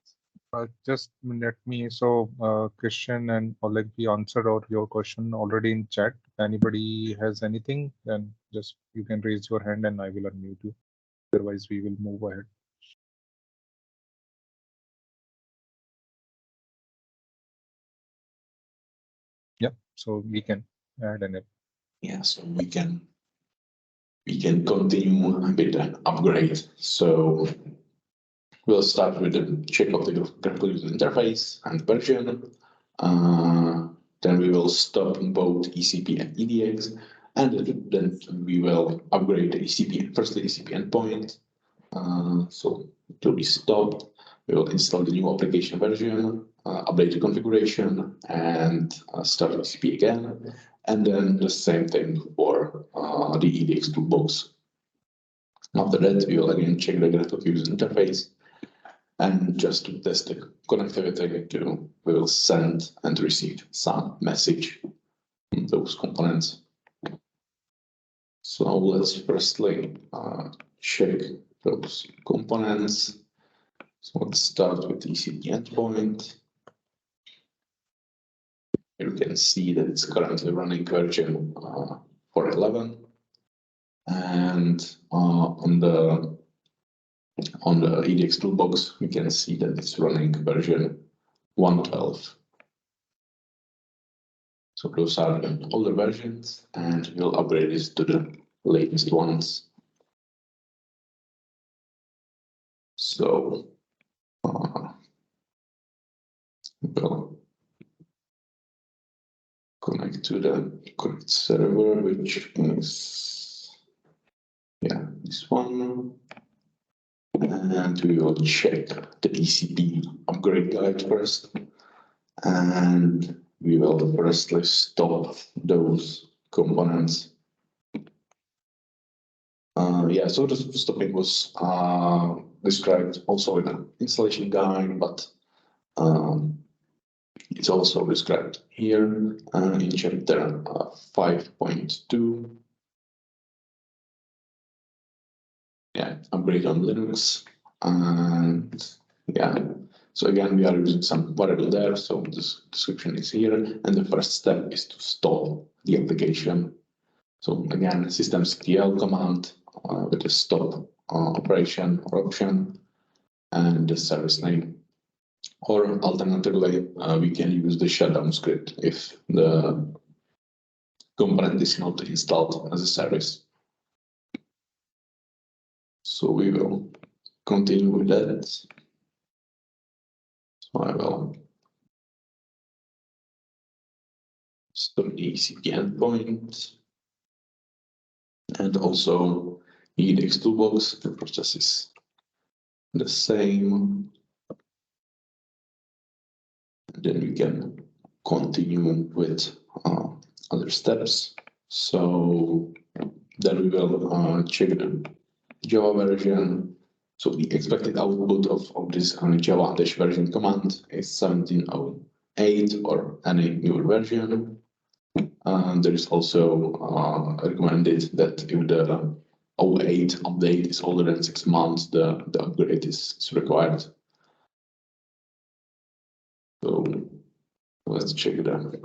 Just let me, so Christian and Oleg, we answered out your question already in chat. If anybody has anything, then just you can raise your hand and I will unmute you. Otherwise, we will move ahead. So we can add an Yeah, so we can continue with the upgrade. So we'll start with the check of the graphical user interface and version. Then we will stop both ECP and EDX, and then we will upgrade the ECP, first the ECP endpoint. So it will be stopped. We will install the new application version, update the configuration, and start ECP again. And then the same thing for the EDX toolbox. After that, we will again check the graphical user interface. And just to test the connectivity, we will send and receive some message from those components. So let's firstly check those components. So let's start with the ECP endpoint. You can see that it's currently running version 4.11, and on the EDX toolbox, we can see that it's running version 1.12. So those are the older versions, and we'll upgrade this to the latest ones. So we'll connect to the correct server, which is this one. And we will check the ECP upgrade guide first. And we will firstly stop those components. So the stopping was described also in the installation guide, but it's also described here in chapter 5.2. Upgrade on Linux. And so again, we are using some variable there, so this description is here. And the first step is to stop the application. So again, systemctl command with the stop operation or option and the service name. Or alternatively, we can use the shutdown script if the component is not installed as a service. So we will continue with that. So I will stop the ECP endpoint and also EDX toolbox. The process is the same. And then we can continue with other steps. So then we will check the Java version. So the expected output of this Java-version command is 17.08 or any newer version. There is also recommended that if the 08 update is older than 6 months, the upgrade is required. So let's check the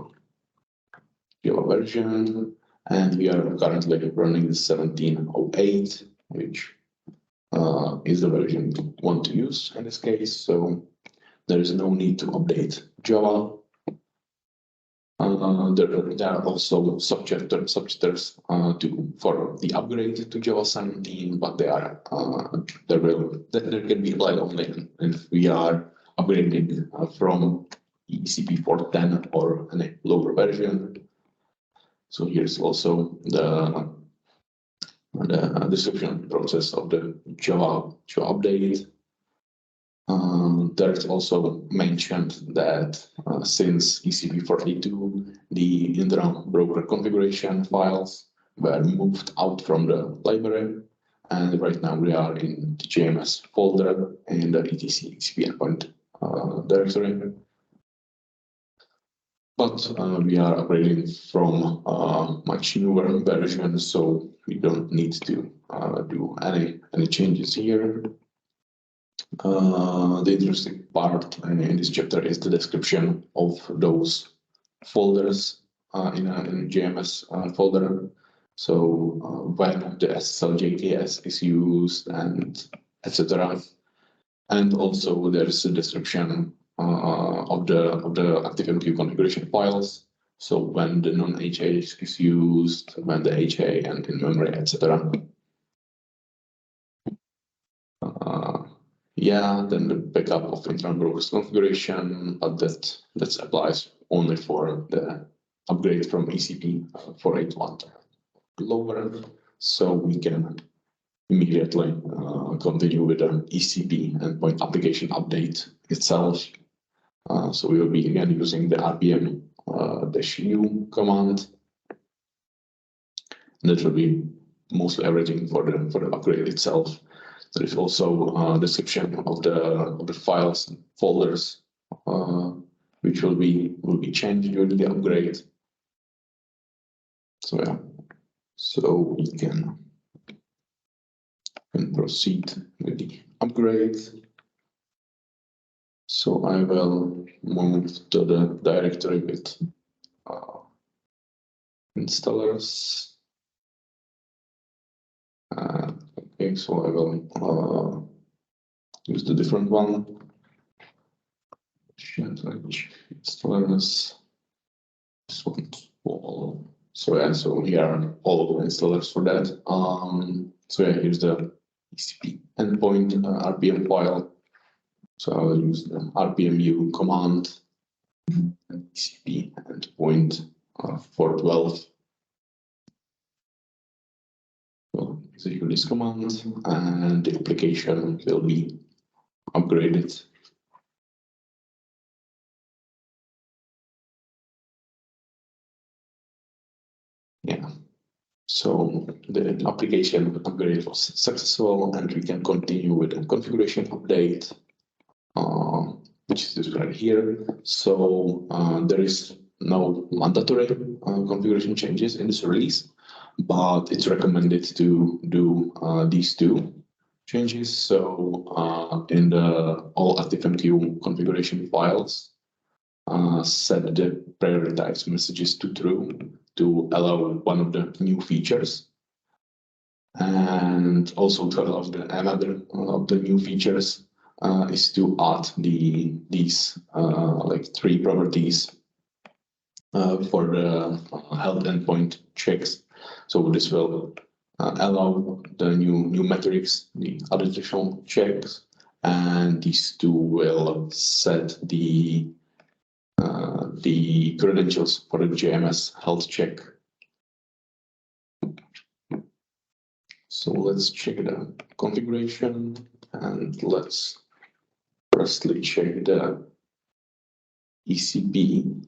Java version, and we are currently running 17.08, which is the version we want to use in this case. So there is no need to update Java. There are also subchapters for the upgrade to Java 17, but they are there can be applied only if we are upgrading from ECP 4.10 or a lower version. So here's also the description process of the Java update. There is also mentioned that since ECP 42, the interim broker configuration files were moved out from the library, and right now we are in the JMS folder in the etc ECP endpoint directory. But we are upgrading from much newer version, so we don't need to do any changes here. The interesting part in this chapter is the description of those folders in a JMS folder. So when the SSL-JKS is used and etc. And also there is a description of the ActiveMQ configuration files So when the non-HA is used, when the HA and in memory, etc. Yeah, then the backup of internal brokers configuration, but that applies only for the upgrade from ECP 481 lower. So we can immediately continue with the ECP endpoint application update itself. So we will be again using the RPM -u command. And that will be mostly everything for the upgrade itself. There is also a description of the files and folders which will be changed during the upgrade. So yeah, so we can proceed with the upgrade. So I will move to the directory with installers. Okay, so I will use the different one. Installers. This one. So yeah, so here are all the installers for that. So yeah, here's the ECP endpoint RPM file. So I will use the RPMU command, ECP endpoint 412. We'll execute this command, and the application will be upgraded. Yeah. So the application upgrade was successful, and we can continue with the configuration update, which is described here. So there is no mandatory configuration changes in this release, but it's recommended to do these two changes. So in the all ActiveMQ configuration files, set the prioritized messages to true to allow one of the new features, and also to allow another of the new features is to add these like 3 properties for the health endpoint checks. So this will allow the new metrics, the additional checks, and these 2 will set the credentials for the JMS health check. So let's check the configuration, and let's firstly check the ECP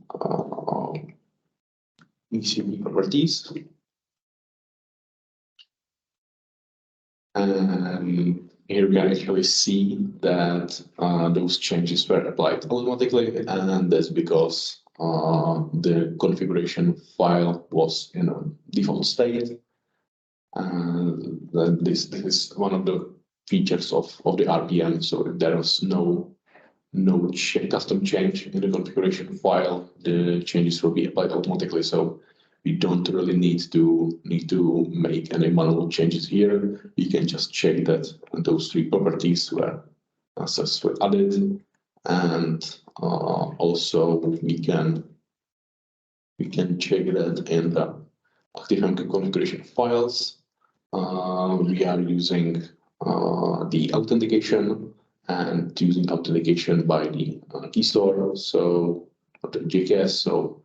properties. And here we can actually see that those changes were applied automatically, and that's because the configuration file was in a default state. And this is one of the features of the RPM. So if there was no custom change in the configuration file, the changes will be applied automatically. So we don't really need to make any manual changes here. We can just check that those 3 properties were successfully added, and also we can check that in the ActiveMQ configuration files. We are using the authentication, and using authentication by the key store, so the JKS. So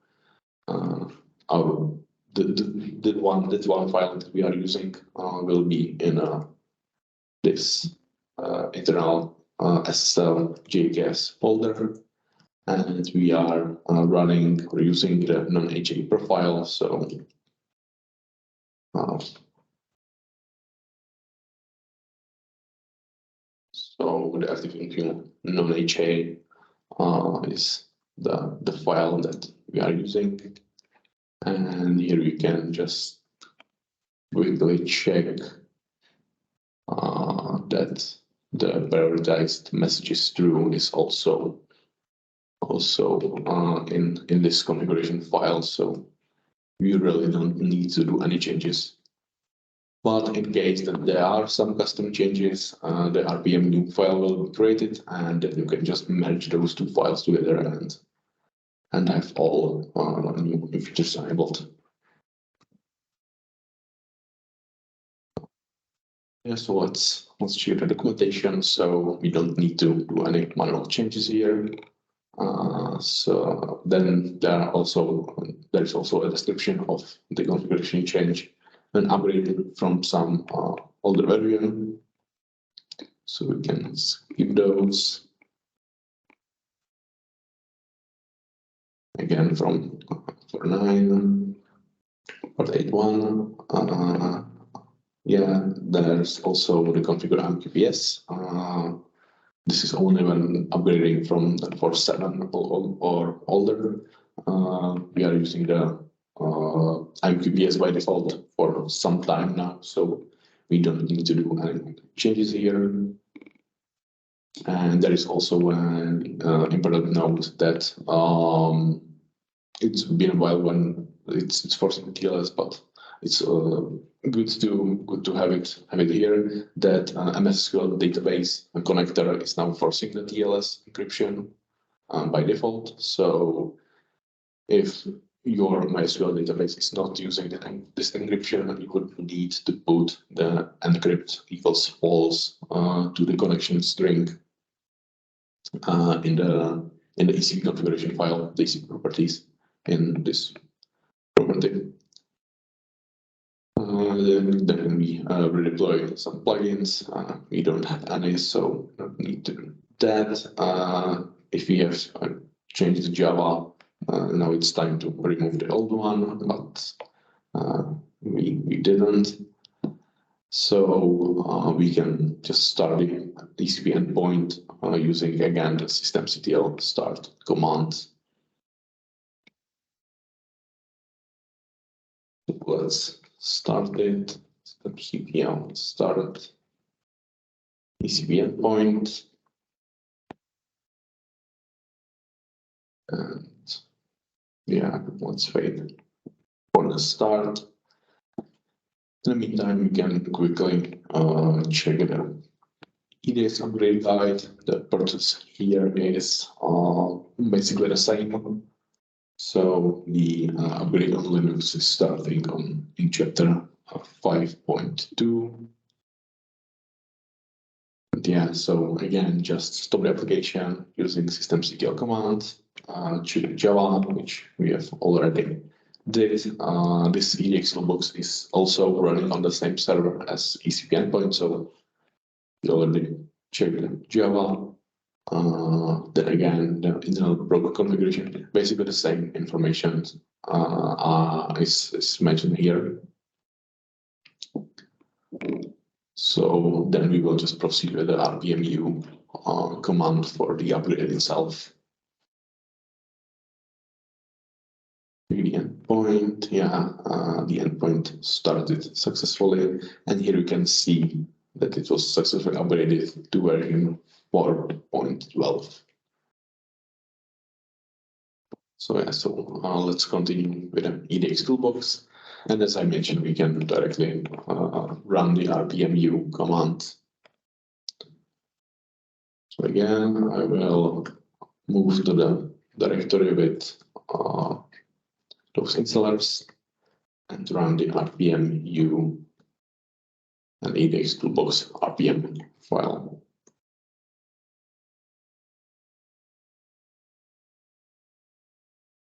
the one file that we are using will be in this internal SSL JKS folder, and we are running or using the non-HA profile. So so the ActiveMQ non-HA is the file that we are using, and here we can just quickly check that the prioritized messages true is also in this configuration file. So we really don't need to do any changes. But in case that there are some custom changes, the RPM new file will be created, and you can just merge those 2 files together and have all new features enabled. Yeah, so let's check the documentation. So we don't need to do any manual changes here. So then there is also a description of the configuration change when upgraded from some older version. So we can skip those. Again from 4.9, 4.8.1. Yeah, there's also the configure MQPS. This is only when upgrading from the 4.7 or older. We are using the MQPS by default for some time now, so we don't need to do any changes here. And there is also an important note that it's been a while when it's forcing TLS, but it's good to have it here that MS SQL database connector is now forcing the TLS encryption by default. So if your MySQL database is not using this encryption, you would need to put the encrypt equals false to the connection string in the ECP configuration file, the ECP properties in this property. Then we redeploy some plugins. We don't have any, so don't need to do that. If we have changed to Java, now it's time to remove the old one, but we didn't. So we can just start the ECP endpoint using again the systemctl start command. Let's start it. systemctl start ECP endpoint. And yeah, let's wait for the start. In the meantime, we can quickly check the EDX upgrade guide. The purchase here is basically the same. So the upgrade on Linux is starting in chapter 5.2. Yeah, so again, just stop the application using systemctl command, choose Java, which we have already did. This EDX toolbox is also running on the same server as ECP endpoint, so we already checked Java. Then again, the internal broker configuration, basically the same information is mentioned here. So then we will just proceed with the rpmu command for the upgrade itself. The endpoint, yeah, the endpoint started successfully, and here you can see that it was successfully upgraded to version 4.12. So yeah, so let's continue with an EDX toolbox. And as I mentioned, we can directly run the rpmu command. So again, I will move to the directory with those installers and run the rpmu and EDX toolbox rpm file.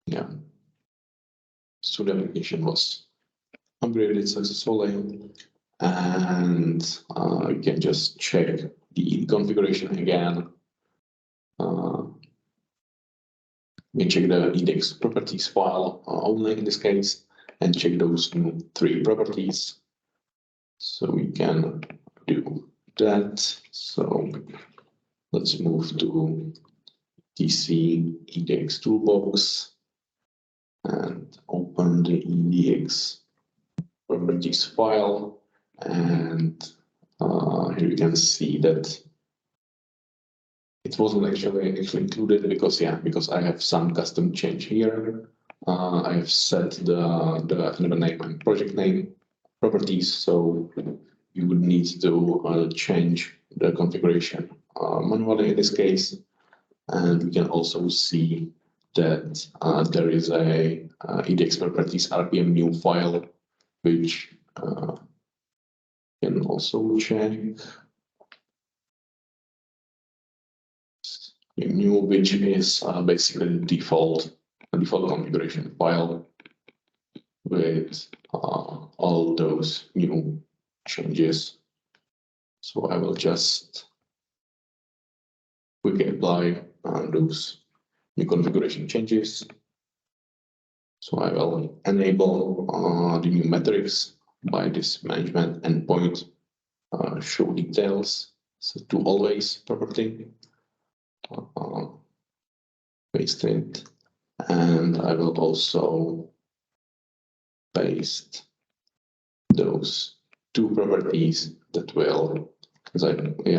Yeah, so the application was upgraded successfully, and you can just check the configuration again. We check the index properties file only in this case, and check those new 3 properties. So we can do that. So let's move to DC EDX toolbox and open the EDX properties file. And here you can see that it wasn't actually included because I have some custom change here. I have set the name and project name properties, so you would need to change the configuration manually in this case. And we can also see that there is a EDX properties RPM new file, which can also check. New, which is basically the default configuration file with all those new changes. So I will just quickly apply those new configuration changes. So I will enable the new metrics by this management endpoint show details, so to always property. Paste it, and I will also paste those two properties that will, as I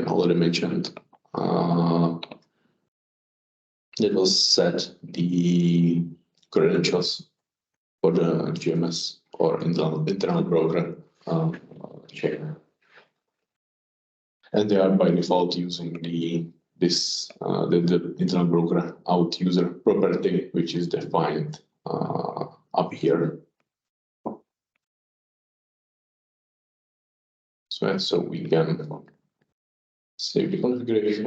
already mentioned, it will set the credentials for the GMS or internal program check, and they are by default using the internal program out user property, which is defined up here. So we can save the configuration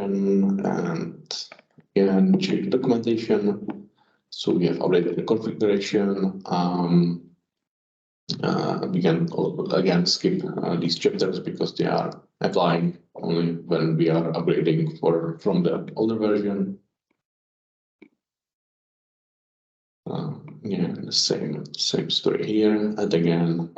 and again check documentation. So we have updated the configuration. We can again skip these chapters because they are applying only when we are upgrading from the older version. Yeah, the same story here. And again,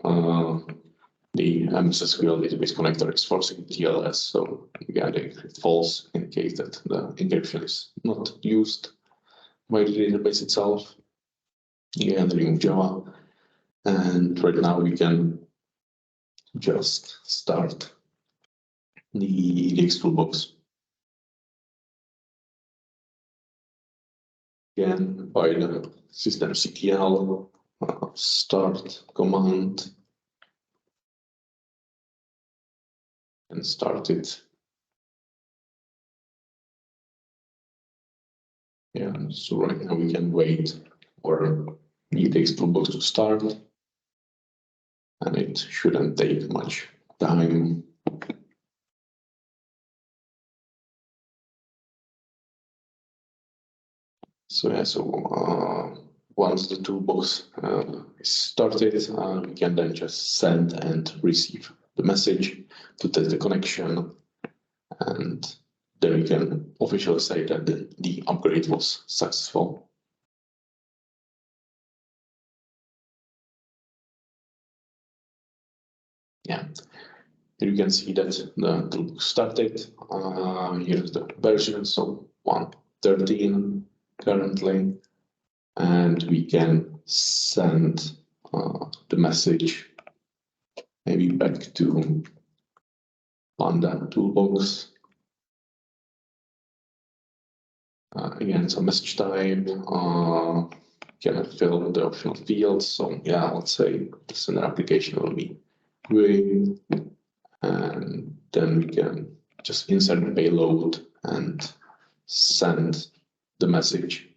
the MSSQL database connector is forcing TLS, so again, it falls in case that the encryption is not used by the database itself. Again, remove Java. And right now we can just start the EDX toolbox. Again, by the systemctl start command and start it. Yeah, so right now we can wait for the EDX toolbox to start, and it shouldn't take much time. So yeah, once the toolbox is started, we can then just send and receive the message to test the connection, and then we can officially say that the upgrade was successful. Yeah, here you can see that the toolbox started. Here's the version, so 1.13 currently, and we can send the message maybe back to Panda toolbox. Again, so message type, can fill the optional fields. So yeah, let's say the sender application will be GUI, and then we can just insert the payload and send the message.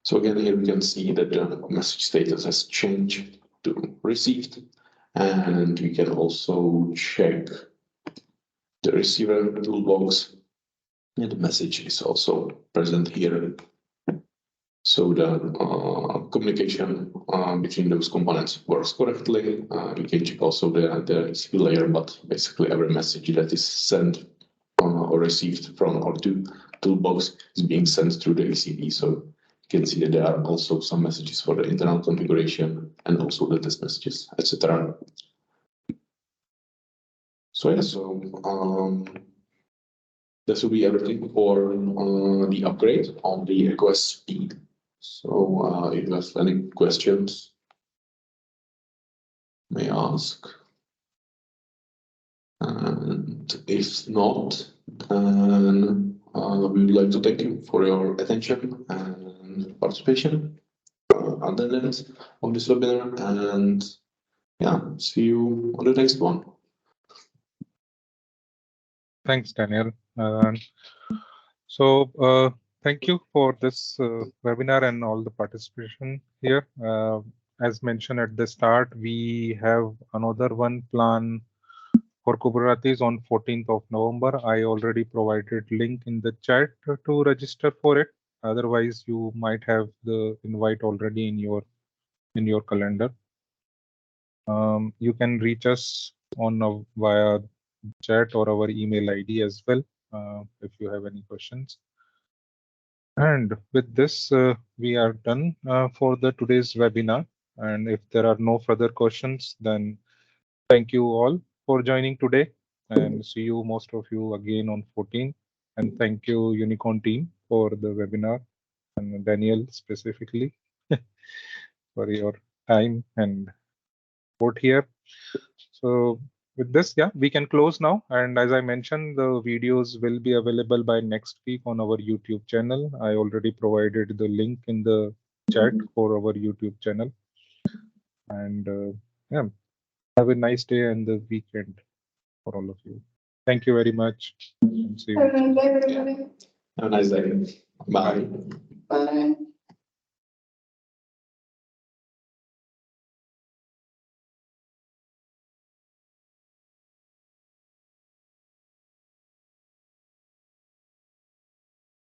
So again, here we can see that the message status has changed to received, and we can also check the receiver toolbox, and the message is also present here. So the communication between those components works correctly. We can check also the ECP layer, but basically every message that is sent or received from our toolbox is being sent through the ECP. So you can see that there are also some messages for the internal configuration and also the test messages, etc. So yeah, this will be everything for the upgrade on the ECCoSP. So if you have any questions, may ask. And if not, then we would like to thank you for your attention and participation, attendance on this webinar, and yeah, see you on the next one. Thanks, Daniel. So thank you for this webinar and all the participation here. As mentioned at the start, we have another one plan for Kubernetes on 14th of November. I already provided link in the chat to register for it. Otherwise, you might have the invite already in your calendar. You can reach us on via chat or our email ID as well if you have any questions. And with this, we are done for the today's webinar. And if there are no further questions, then thank you all for joining today, and see you most of you again on 14. And thank you Unicorn team for the webinar, and Daniel specifically for your time and support here. So with this, yeah, we can close now. And as I mentioned, the videos will be available by next week on our YouTube channel. I already provided the link in the chat for our YouTube channel. And yeah, have a nice day and the weekend for all of you. Thank you very much. And see you. Have a nice day, everybody. Have a nice day. Bye. Bye.